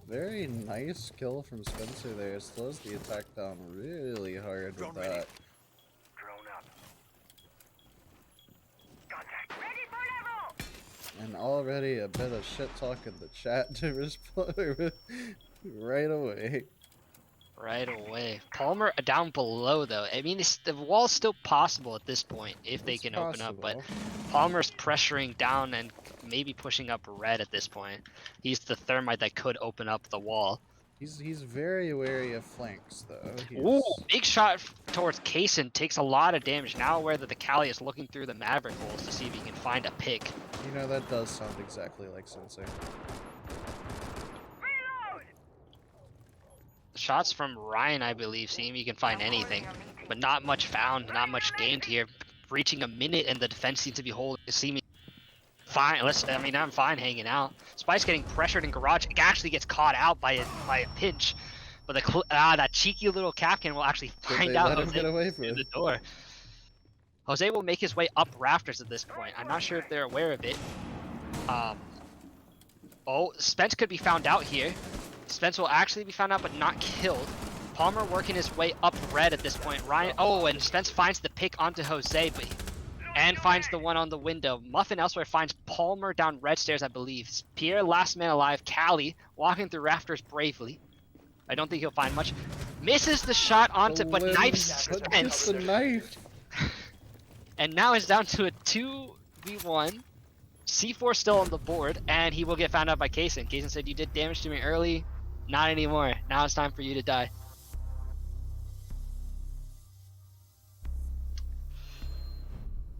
Very nice kill from Spencer there. Slows the attack down really hard with that. And already a bit of shit talk in the chat to respond right away. Right away. Palmer down below though. I mean, the wall's still possible at this point if they It's can open up, but possible. Palmer's pressuring down and maybe pushing up red at this point. He's the thermite that could open up the wall. He's very wary of flanks though. Ooh, big shot towards Kaysen, takes a lot of damage. Now aware that the Cali is looking through the Maverick holes to see if he can find a pick. You know, that does sound exactly like Sensei. Shots from Ryan, I believe, seeing if he can find anything. But not much found, not much gained here. Reaching a minute and the defense seems to be holding, seeming fine. I'm fine hanging out. Spice getting pressured in garage. It actually gets caught out by a pinch. But that cheeky little Capcan will actually Did find they out let him Jose get away through from the it? door. Jose will make his way up rafters at this point. I'm not sure if they're aware of it. Oh, Spence could be found out here. Spence will actually be found out but not killed. Palmer working his way up red at this point. Ryan, oh, and Spence finds the pick onto Jose, and finds the one on the window. Muffin elsewhere finds Palmer down red stairs, I believe. Pierre, last man alive. Callie walking through rafters bravely. I don't think he'll find much. Misses the shot onto, but knifes Spence. The knife. And now it's down to a 2v1. C4 still on the board, and he will get found out by Kaysen. Kaysen said, "You did damage to me early. Not anymore. Now it's time for you to die."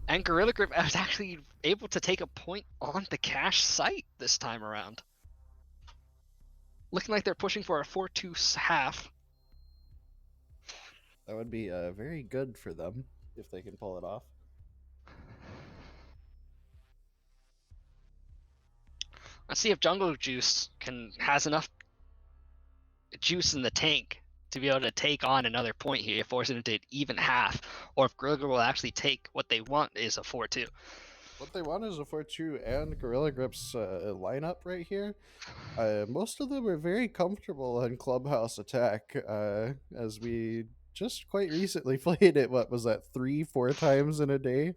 And Gorilla Grip was actually able to take a point on the cache site this time around. Looking like they're pushing for a 4-2 half. That would be very good for them if they can pull it off. Let's see if Jungle Juice has enough juice in the tank to be able to take on another point here, forcing it to even half, or if Gorilla Grip will actually take what they want is a 4-2. What they want is a 4-2 and Gorilla Grip's lineup right here. Most of them are very comfortable on Clubhouse Attack, as we just quite recently played it. What was that, 3-4 times in a day?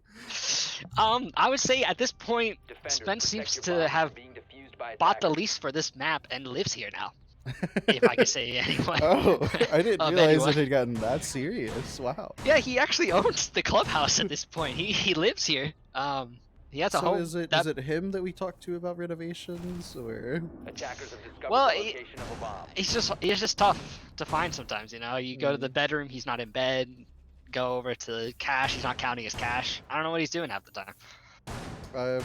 I would say at this point, Defenders, Spence protect seems your to bombs have from being defused by bought the attackers. lease for this map and lives here now, if I could say anyway. Oh, I didn't Of realize anyone. it had gotten that serious. Wow. Yeah, he actually owns the clubhouse at this point. He lives here. He has a So home. is it him that we talked to about renovations, or? Attackers have discovered Well, the location of a bomb. He's just tough to find sometimes. You know, you go to the bedroom, he's not in bed. Go over to cash, he's not counting his cash. I don't know what he's doing half the time.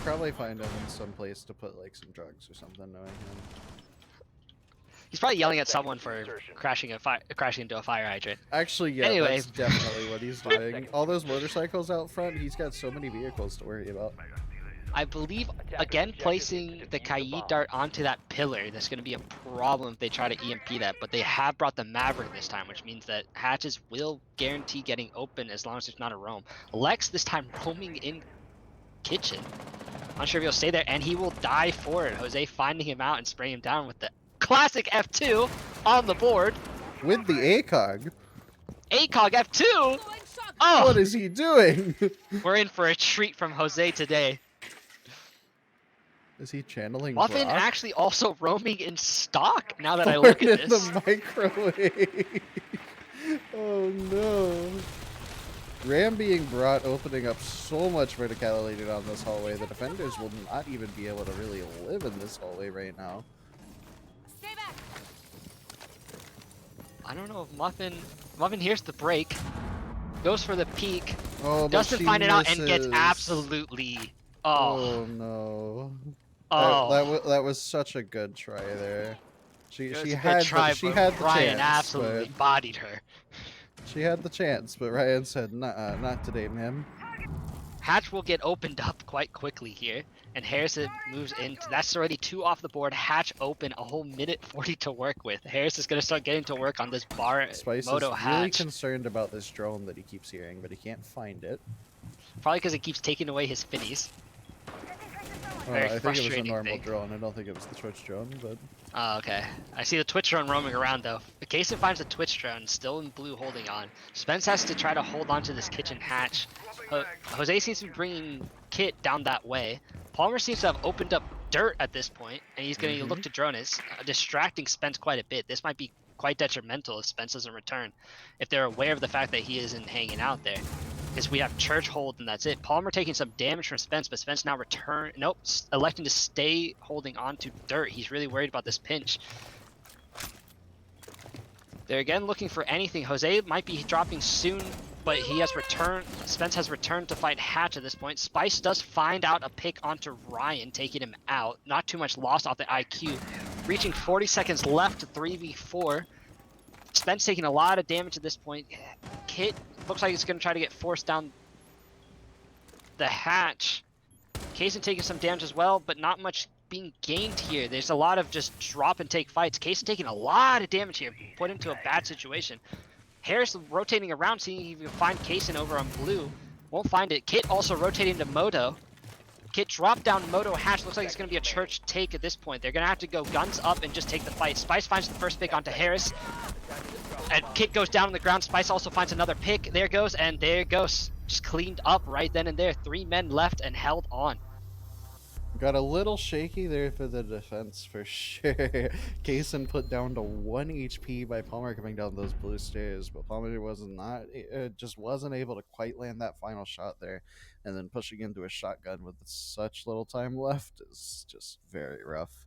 Probably find him in some place to put like some drugs or something, knowing him. He's probably yelling at Seconds someone to for insertion. crashing into a fire hydrant. Actually, yeah, Anyway. that's definitely what he's doing. All those motorcycles out front, he's got so many vehicles to worry about. I believe, Attackers again, objective placing is to the defuse the Kaid bomb. dart onto that pillar, that's going to be a problem if they try to EMP that, but they have brought the Maverick this time, which means that hatches will guarantee getting open as long as there's not a roam. Lex this time roaming in kitchen. Not sure if he'll stay there, and he will die for it. Jose finding him out and spraying him down with the classic F2 on the board. With the ACOG, ACOG F2! Oh, what is he doing? we're in for a treat from Jose today. Is he channeling Muffin Brock? actually also roaming in stock now that I Born look at in this. the microwave. Oh no. Ram being brought, opening up so much verticality down this hallway. The defenders will not even be able to really live in this hallway right now. Stay back. I don't know if Muffin hears the break, goes for the peek, Oh, but doesn't she find it out, and gets misses. absolutely. Oh no. Oh. That was such a good try there. It was She a had good try, she but had the Ryan chance. absolutely bodied her. But she had the chance, but Ryan said, "Nah, not today, ma'am." Hatch will get opened up quite quickly here, and Harrison moves in. That's already 2 off the board. Hatch open, a whole minute 40 to work with. Harris is going to start getting to work on this bar Spice is moto really hatch. concerned about this drone that he keeps hearing, but he can't find it. Probably because it keeps taking away his finnies. Oh, Very I think it was a frustrating normal thing. drone. I don't think it was the Twitch drone, but Oh, okay. I see the Twitch drone roaming around though. Kaysen finds the Twitch drone still in blue holding on. Spence has to try to hold on to this kitchen hatch. Jose seems to be bringing Kit down that way. Palmer seems to have opened up dirt at this point, and he's going to look to drone it, distracting Spence quite a bit. This might be quite detrimental if Spence doesn't return, if they're aware of the fact that he isn't hanging out there. Because we have Church hold and that's it. Palmer taking some damage from Spence, but Spence now electing to stay holding on to dirt. He's really worried about this pinch. They're again looking for anything. Jose might be dropping soon, but he has returned. Spence has returned to fight Hatch at this point. Spice does find out a pick onto Ryan, taking him out. Not too much loss off the IQ. Reaching 40 seconds left to 3v4. Spence taking a lot of damage at this point. Kit looks like he's going to try to get forced down the hatch. Kaysen taking some damage as well, but not much being gained here. There's a lot of just drop and take fights. Kaysen taking a lot of damage here, put into a bad situation. Harris rotating around, seeing if he can find Kaysen over on blue. Won't find it. Kit also rotating to Moto. Kit dropped down Moto Hatch. Looks like it's going to be a church take at this point. They're going to have to go guns up and just take the fight. Spice finds the first pick onto Harris. And Kit goes down on the ground. Spice also finds another pick. There goes, and there goes. Just cleaned up right then and there. 3 men left and held on. Got a little shaky there for the defense for sure. Kaysen put down to 1 HP by Palmer coming down those blue stairs, but Palmer just wasn't able to quite land that final shot there, and then pushing into a shotgun with such little time left is just very rough.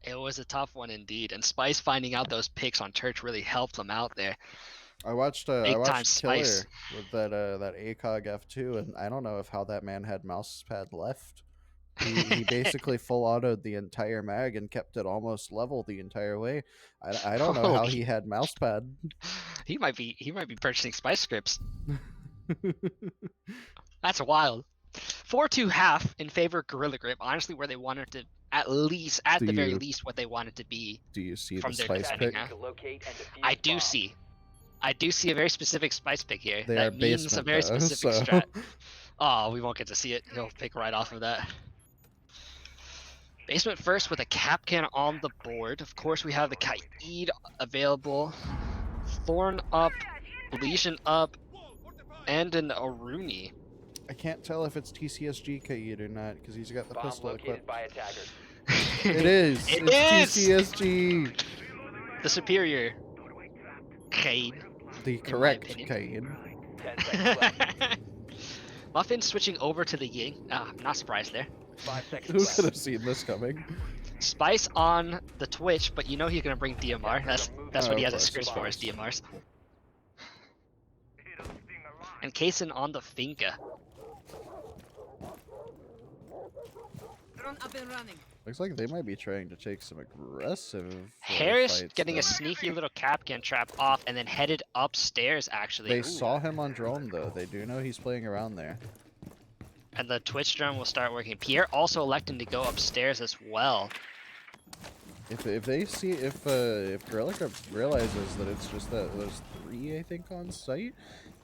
It was a tough one indeed, and Spice finding out those picks on Church really helped them out there. I watched Killer Spice. with that ACOG F2, and I don't know how that man had mouse pad left. He basically full autoed the entire mag and kept it almost level the entire way. I don't know how he had mouse pad. He might be purchasing Spice scripts. That's wild. 4-2 half in favor of Gorilla Grip. Honestly, where they wanted to at the very least what they wanted to be. Do you see from the their Spice pick? To locate and defuse I the do bomb. see. I do see a very specific Spice pick here. They that are means a basement very though, specific so- strat. Oh, we won't get to see it. He'll pick right off of that. Basement first with a Kapkan on the board. Of course, we have the Kaid available. Thorn up, Legion up, and an Aruni. I can't tell if it's TCSG Kaid or not because he's got the Bomb pistol located equipped. by attackers. It is. It It's is! TCSG. The superior Kaid. The my correct opinion. Kaid. 10 seconds left. Muffin switching over to the Ying. I'm not surprised there. 5 seconds Who left. could have seen this coming? Spice on the Twitch, but you know he's gonna bring DMR. That's Oh, what he of has his course, scripts of for, is DMRs. And Kaysen on the Finka. Drone up and running. Looks like they might be trying to take some aggressive. Harris fights, getting though. a sneaky little Kapkan trap off and then headed upstairs actually. They Ooh. saw him on drone though. They do know he's playing around there. And the Twitch drone will start working. Pierre also electing to go upstairs as well. If they see if Gorilla Grip realizes that it's just that those 3 I think on site,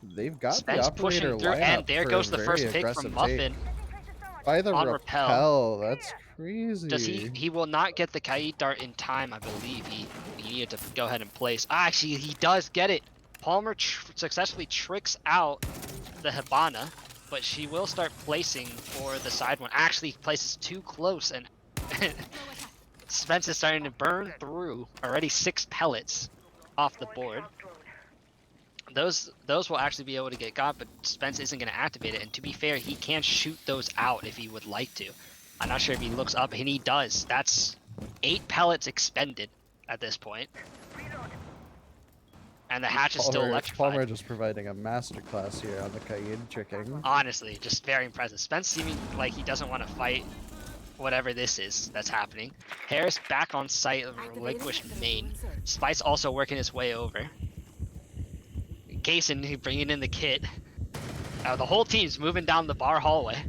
they've got Spence the operator pushing through, lineup and there for goes a the very first pick from aggressive Muffin. take. By the on repel. repel. That's crazy. Does he will not get the Kaid dart in time, I believe. He needed to go ahead and place. Actually, he does get it. Palmer successfully tricks out the Hibana, but she will start placing for the side one. Actually, places too close, and Spence is starting to burn through. Already 6 pellets off the board. Those will actually be able to get got, but Spence isn't going to activate it. And to be fair, he can shoot those out if he would like to. I'm not sure if he looks up, and he does. That's 8 pellets expended at this point. And the hatch is still electrified. Palmer just providing a masterclass here on the Kaid tricking. Honestly, just very impressive. Spence seeming like he doesn't want to fight whatever this is that's happening. Harris back on site of relinquished main. Spice also working his way over. Kaysen bringing in the kit. The whole team's moving down the bar hallway.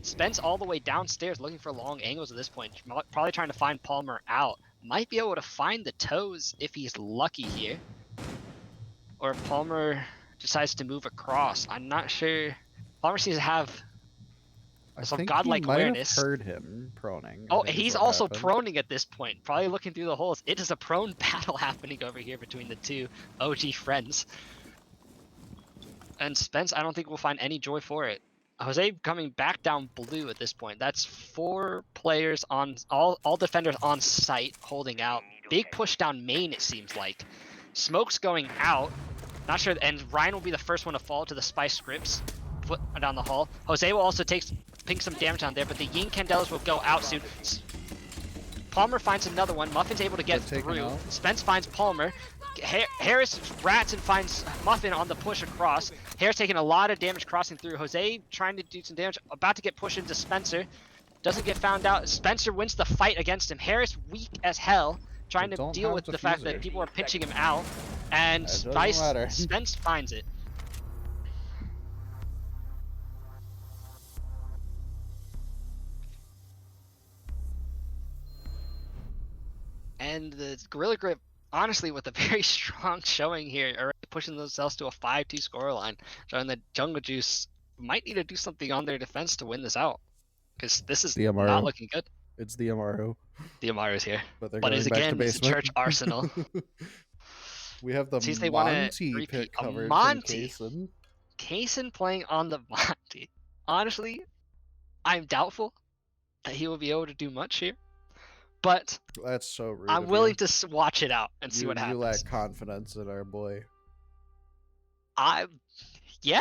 Spence all the way downstairs looking for long angles at this point. Probably trying to find Palmer out. Might be able to find the toes if he's lucky here. Or if Palmer decides to move across. I'm not sure. Palmer seems to have I some think godlike he might awareness. have heard him proning. I Oh, think is he's what also happened. proning at this point. Probably looking through the holes. It is a prone battle happening over here between the two OG friends. And Spence, I don't think will find any joy for it. Jose coming back down blue at this point. That's 4 players on all defenders on site holding out. Big push down main, it seems like. Smoke's going out. Not sure, and Ryan will be the first one to fall to the Spice scripts. Foot down the hall. Jose will also ping some damage on there, but the Ying Candelas will go out soon. Palmer finds another one. Muffin's able to get They're taken through. out. Spence finds Palmer. Harris rats and finds Muffin on the push across. Harris taking a lot of damage crossing through. Jose trying to do some damage. About to get pushed into Spencer. Doesn't get found out. Spencer wins the fight against him. Harris weak as hell. Trying They to don't deal have with the fact that diffuser. people are pinching him out. And It doesn't matter. Spence finds it. And the Gorilla Grip, honestly, with a very strong showing here, already pushing themselves to a 5-2 scoreline, showing that Jungle Juice might need to do something on their defense to win this out. Because this is The not Amaro. looking good. It's the MRO, The Amaru's here. but they're But going it's back to again, it's a basement. church arsenal. We have the Seems they wanna Monty repeat. pick A covered Monty. from Kaysen. Kaysen playing on the Monty. Honestly, I'm doubtful that he will be able to do much here. But That's so rude. I'm of willing you. to watch it out and see what You happens. lack confidence in our boy. Yeah,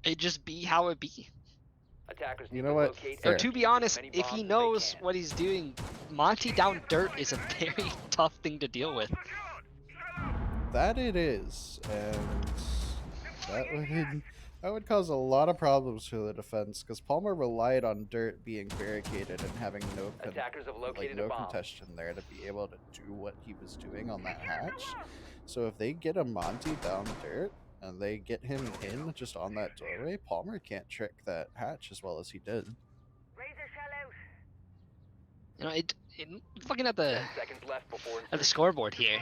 it just be how it be. Attackers You need know to what? locate Fair. So to and be defuse as honest, many if bombs he as they knows can. what he's doing, Monty down dirt is a very tough thing to deal with. That it is, and that would cause a lot of problems for the defense because Palmer relied on dirt being barricaded and having Attackers have located a no bomb. contention there to be able to do what he was doing on that hatch. So if they get a Monty down dirt and they get him in just on that doorway, Palmer can't trick that hatch as well as he did. You know, looking at the 10 seconds left before at the insertion. scoreboard here,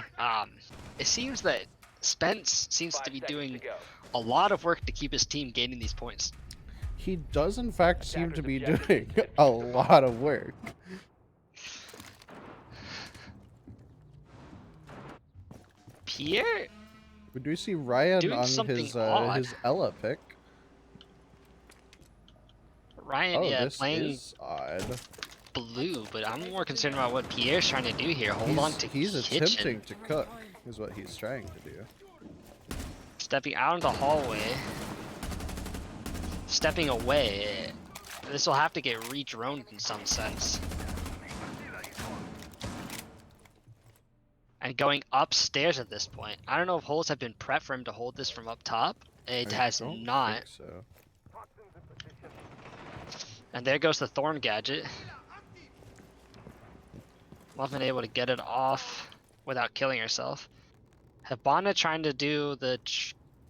it seems that Spence seems 5 to be seconds doing to go. a lot of work to keep his team gaining these points. He does in fact seem to Attackers be objective doing is a lot of work. Pierre, We do see Ryan Doing on something his odd. Ella pick. Ryan, Oh, yeah, this playing is odd. blue, but I'm more concerned about what Pierre's trying to do here. Hold on to He's kitchen. attempting to cook, is what he's trying to do. Stepping out into the hallway. Stepping away. This will have to get re-droned in some sense. And going upstairs at this point. I don't know if holes have been prepped for him to hold this from up top. It I has don't not. think so. And there goes the Thorn gadget. Muffin able to get it off without killing herself. Hibana trying to do the...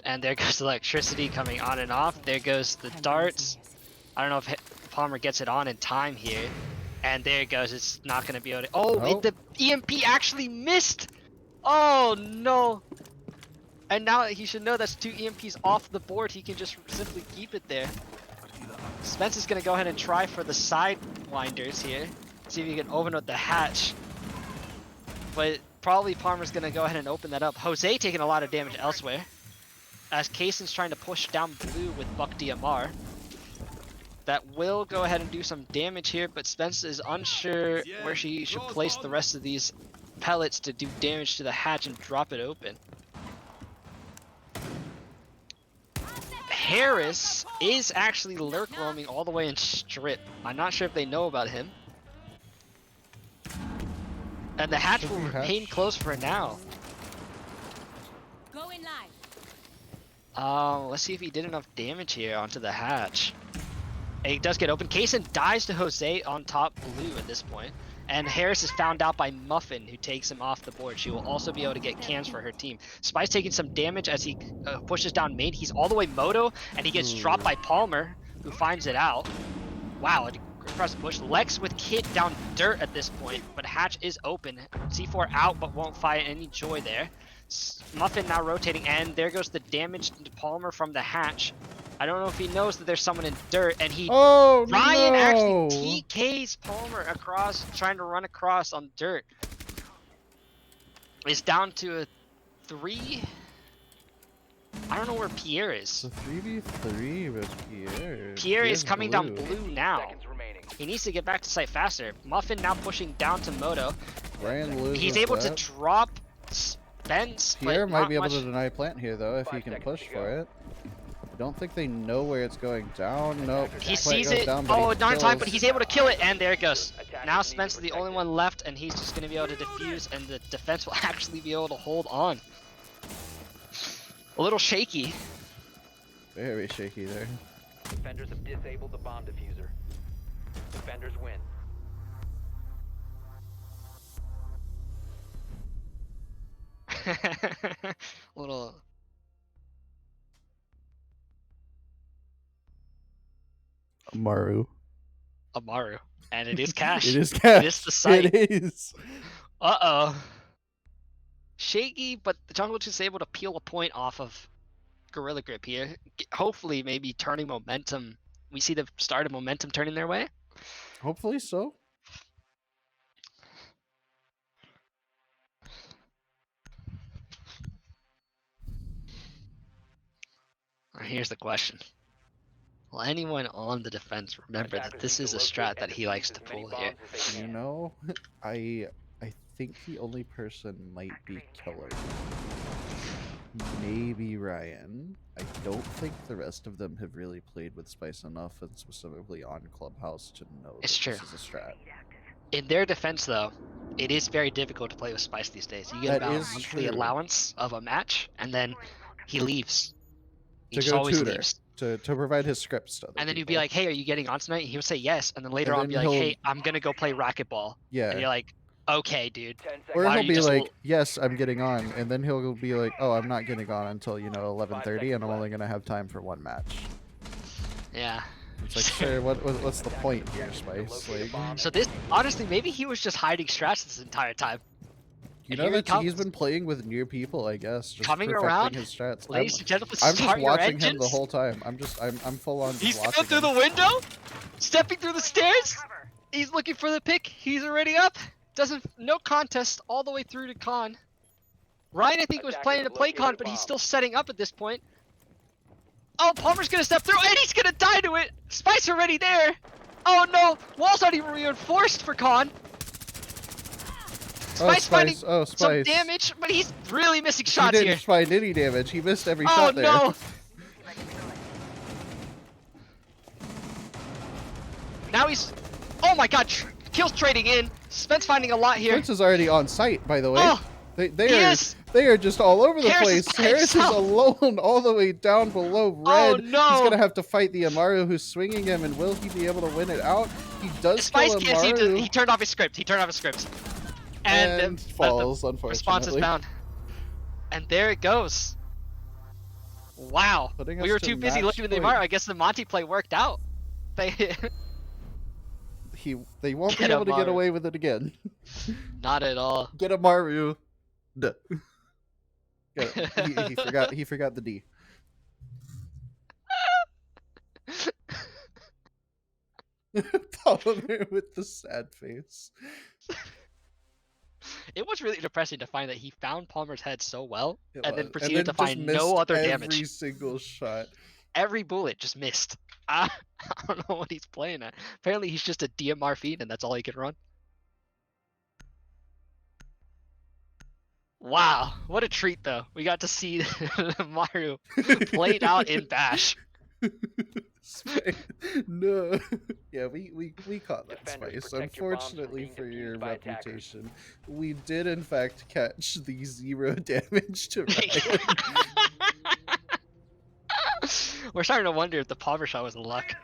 And there goes the electricity coming on and off. There goes the darts. I don't know if Palmer gets it on in time here. And there it goes. It's not going to be able to... Oh, Nope. the EMP actually missed! Oh, no. And now he should know that's 2 EMPs off the board. He can just simply keep it there. Spence is going to go ahead and try for the sidewinders here. See if he can open up the hatch. But probably Palmer's going to go ahead and open that up. Jose taking a lot of damage elsewhere. As Kaysen's trying to push down blue with Buck DMR. That will go ahead and do some damage here, but Spence is unsure where she should place the rest of these pellets to do damage to the hatch and drop it open. Harris is actually lurk roaming all the way in strip. I'm not sure if they know about him. And the hatch will remain closed for now. Going live. Let's see if he did enough damage here onto the hatch. And he does get open. Kaysen dies to Jose on top blue at this point. And Harris is found out by Muffin, who takes him off the board. She will also be able to get cams for her team. Spy's taking some damage as he pushes down main. He's all the way Moto, and he gets dropped by Palmer, who finds it out. Wow, across the bush. Lex with Kit down dirt at this point, but hatch is open. C4 out, but won't find any joy there. Muffin now rotating, and there goes the damage to Palmer from the hatch. I don't know if he knows that there's someone in dirt, and he Oh, Ryan no! actually TKs Palmer across, trying to run across on dirt. It's down to a 3. I don't know where Pierre It's is. a 3v3 with Pierre. Pierre is Pierre's coming down blue. blue now. Seconds remaining. He needs to get back to site faster. Muffin now pushing down to Moto. Ryan loses He's able to that. drop Spence, but Pierre might not be able much. to deny plant here though if he 5 can seconds push to go. for it. I don't think they know where it's going down. Nope. He Plant sees goes it. down, but Oh, he not in time, but kills. he's able to kill it, and there it goes. Attackers Now need to Spence is the protect only it. one left, and he's just going to be able to defuse, and the defense will actually be able to hold on. A little shaky. Very shaky there. Defenders have disabled the bomb diffuser. Defenders win. Little. Maru. Amaru. And it is cash. It is cash. It is the site. It is. Uh-oh. Shaky, but the Jungle Juice is able to peel a point off of Gorilla Grip here. Hopefully, maybe turning momentum. We see the start of momentum turning their way. Hopefully so. Here's the question. Will anyone on the defense remember that Attackers this need is to a locate strat and that he defuse likes as to many pull here? bombs as they You can. know, I think the only person might be Killer. Maybe Ryan. I don't think the rest of them have really played with Spice enough, and specifically on Clubhouse, to know It's that true. this is a strat. In their defense, though, it is very difficult to play with Spice these days. You get That about a is monthly true. allowance of a match, and then he leaves. He To just go always tutor. leaves. To provide his scripts to other And then you'd be people. like, hey, are you getting on tonight? He would say yes, and then later And on then be like, he'll- hey, I'm gonna go play racquetball. Yeah. And you're like, okay, dude. 10 seconds. Or Why he'll you be just like, will- yes, I'm getting on. And then he'll be like, oh, I'm not getting on until, 11:30, seconds and I'm only left. going to have time for one match. Yeah. It's like, sure, what's the point here, Spice? Like, So this, honestly, maybe he was just hiding strats this entire time. you and know here he that he's comes. been playing with new people, I guess. Just Coming perfecting around, his strats. Ladies and gentlemen, I'm just start your watching him the engines. whole time. I'm full on just He's watching coming through him. the window, stepping through the stairs. He's looking for the pick. He's already up. No contest all the way through to con. Ryan, I think, was planning to play con, but he's still setting up at this point. Oh, Palmer's gonna step through, and he's gonna die to it. Spice already there. Oh no, wall's not even reinforced for con. Spice finding some Spice. damage, but he's really missing He shots didn't here. find any damage. He missed every Oh shot there. no! Now he's. Oh my god, kills trading in. Spence finding a lot here. Prince is already on site, by the way. Oh, They he are is. they are just all over the Harris is place. by Harris is himself. alone all the way down below Oh, red. no. He's gonna have to fight the Amaru who's swinging him, and will he be able to win it out? He does Spice kill can't seem to. Amaru He turned off his script. and the falls, response is unfortunately. found. And there it goes. Wow. Putting We us were to too busy match looking at the point. Amaru. I guess the Monty play worked out. They They won't Get be able to get Amaru. away with it again. not at all. Get Amaru. Duh. Yeah, he forgot the D. Palmer with the sad face. It was really depressing to find that he found Palmer's head so well, It and then was. proceeded to just find no missed other every damage. single shot. Every bullet just missed. I don't know what he's playing at. Apparently he's just a DMR fiend and that's all he can run. Wow, what a treat though. We got to see Maru played out in Bash. No. Yeah, we caught that Defenders, Spice. protect your bombs from Unfortunately being for your defused by attackers. reputation, we did in fact catch the 0 damage to Ryan. We're starting to wonder if the Palmer shot was luck.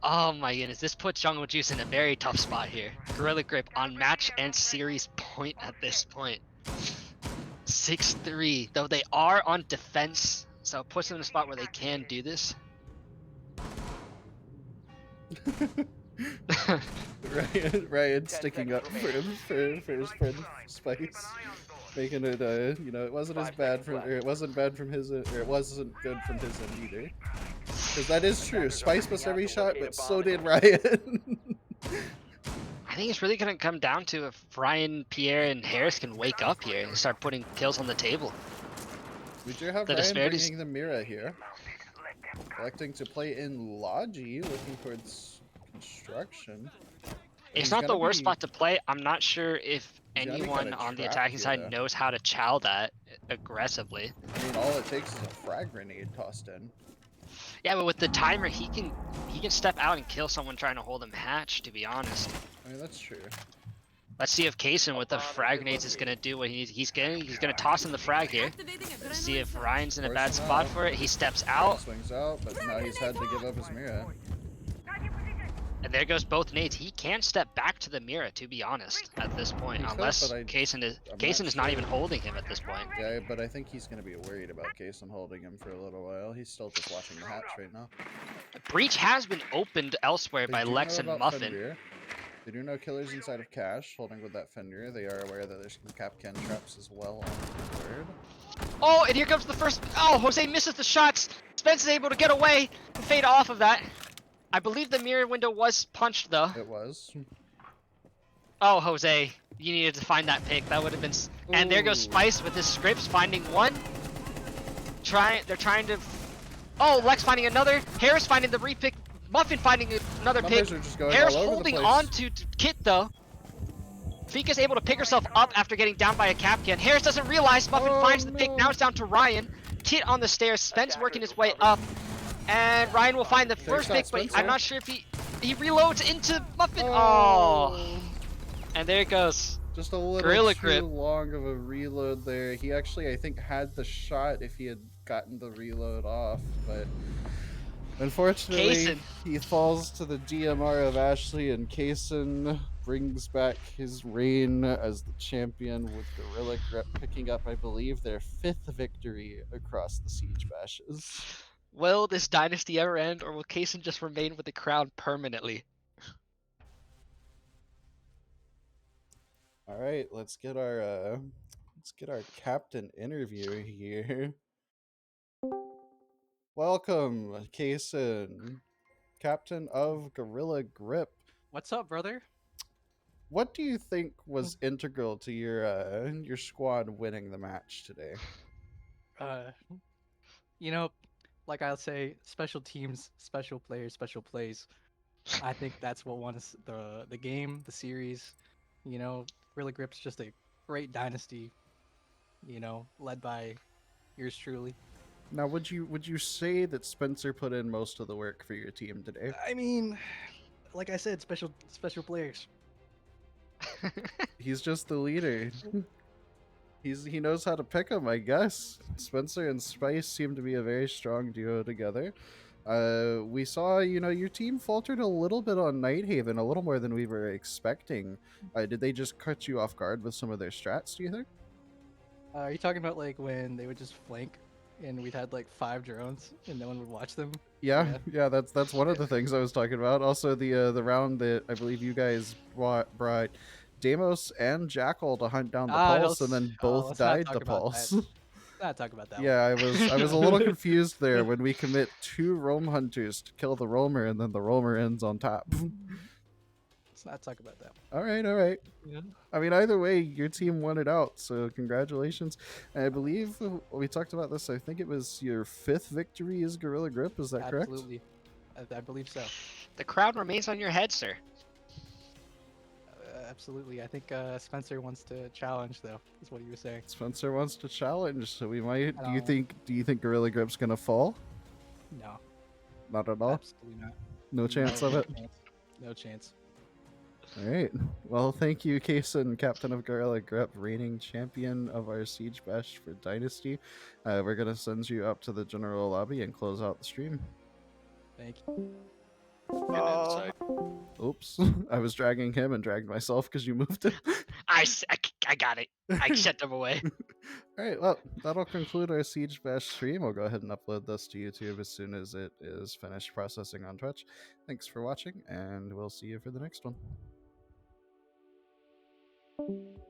Oh my goodness, this puts Jungle Juice in a very tough spot here. Gorilla Grip on match and series point at this point. 6-3, though they are on defense, so it puts them in a spot where they can do this. Ryan sticking up for him for his friend Spice, making it it wasn't as bad from or it wasn't bad from his or it wasn't good from his end either. Because that is true. Spice missed every shot, but so did Ryan. I think it's really going to come down to if Ryan, Pierre, and Harris can wake up here and start putting kills on the table. We do have The Ryan disparities- bringing the Mira here. Electing to play in Logi, looking towards construction. It's He's not the gonna worst be- spot to play. I'm not sure if He's gonna be anyone kinda on the trapped attacking here, side though. knows how to chow that aggressively. I mean, all it takes is a frag grenade tossed in. Yeah, but with the timer, he can step out and kill someone trying to hold him hatch. To be honest, I mean, that's true. let's see if Kaysen with the frag grenades is gonna do what he's gonna toss in the frag here. Activating adrenaline Let's see if switch. Ryan's in a bad Forcing spot out. for it. He steps Ryan out, swings out, but now he's had to give up his Mira. and there goes both nades. He can step back to the Mira, to be honest, at this point, He could, unless but Kaysen I'm is not not sure. even holding him at this point. Yeah, but I think he's going to be worried about Kaysen holding him for a little while. He's still just watching the hatch right now. Breach has been opened elsewhere Hey, by do you Lex know and about Muffin. Fenrir? They do know Killer's inside of Cash, holding with that Fender. They are aware that there's some Capcan traps as well on the board. Oh, and here comes the first. Oh, Jose misses the shots. Spence is able to get away and fade off of that. I believe the mirror window was punched though. It was. Oh, Jose, you needed to find that pick. That would have been. And there goes Ooh. Spice with his scripts finding one. They're trying to. Oh, Lex finding another. Harris finding the repick. Muffin finding another Numbers pick. are just going Harris all over the holding place. on to Kit though. Fika's able to pick herself up after getting down by a Capcan. Harris doesn't realize Muffin Oh, finds the pick. no. Now it's down to Ryan. Kit on the stairs. Spence working his way up. And Ryan will find the first that, pick, but Spencer. I'm not sure if he reloads into Muffin. Oh. And there it goes. Just a little Gorilla too Grip. long of a reload there. He actually, I think, had the shot if he had gotten the reload off, but unfortunately, Kaysen. he falls to the DMR of Ashley, and Kaysen brings back his reign as the champion with Gorilla Grip picking up, I believe, their 5th victory across the Siege Bashes. Will this dynasty ever end, or will Kaysen just remain with the crown permanently? All right, let's get our captain interview here. Welcome, Kaysen, captain of Gorilla Grip. What's up, brother? What do you think was integral to your squad winning the match today? You know, like I'll say, special teams, special players, special plays. I think that's what won us the game, the series. You know, Gorilla Grip's just a great dynasty. You know, led by yours truly. Now, would you say that Spencer put in most of the work for your team today? I mean, like I said, special players. He's just the leader. He knows how to pick them, I guess. Spencer and Spice seem to be a very strong duo together. We saw, your team faltered a little bit on Nighthaven, a little more than we were expecting. Did they just cut you off guard with some of their strats, do you think? Are you talking about like when they would just flank and we'd had like 5 drones and no one would watch them? Yeah, that's one of the things I was talking about. Also, the round that I believe you guys brought Deimos and Jackal to hunt down the Pulse, and then both let's not died talk the about Pulse. that. Let's not talk about that. Yeah, I was a little confused there when we commit 2 Roam Hunters to kill the Roamer, and then the Roamer ends on top. Let's not talk about that. All right. Yeah. I mean, either way, your team won it out, so congratulations. And I believe we talked about this. I think it was your 5th victory as Gorilla Grip. Is that correct? Absolutely. I believe so. The crown remains on your head, sir. Absolutely. I think Spencer wants to challenge, though, is what he was saying. Spencer wants to challenge, so we might. I Do you think Gorilla Grip's gonna fall? No, Not at all. absolutely not. No chance of it. No chance. All right. Well, thank you, Kaysen, captain of Gorilla Grip, reigning champion of our Siege Bash for Dynasty. We're gonna send you up to the general lobby and close out the stream. Thank you. Oops, I was dragging him and dragged myself because you moved him. I got it. I sent them away. All right, well, that'll conclude our Siege Bash stream. I'll go ahead and upload this to YouTube as soon as it is finished processing on Twitch. Thanks for watching, and we'll see you for the next one.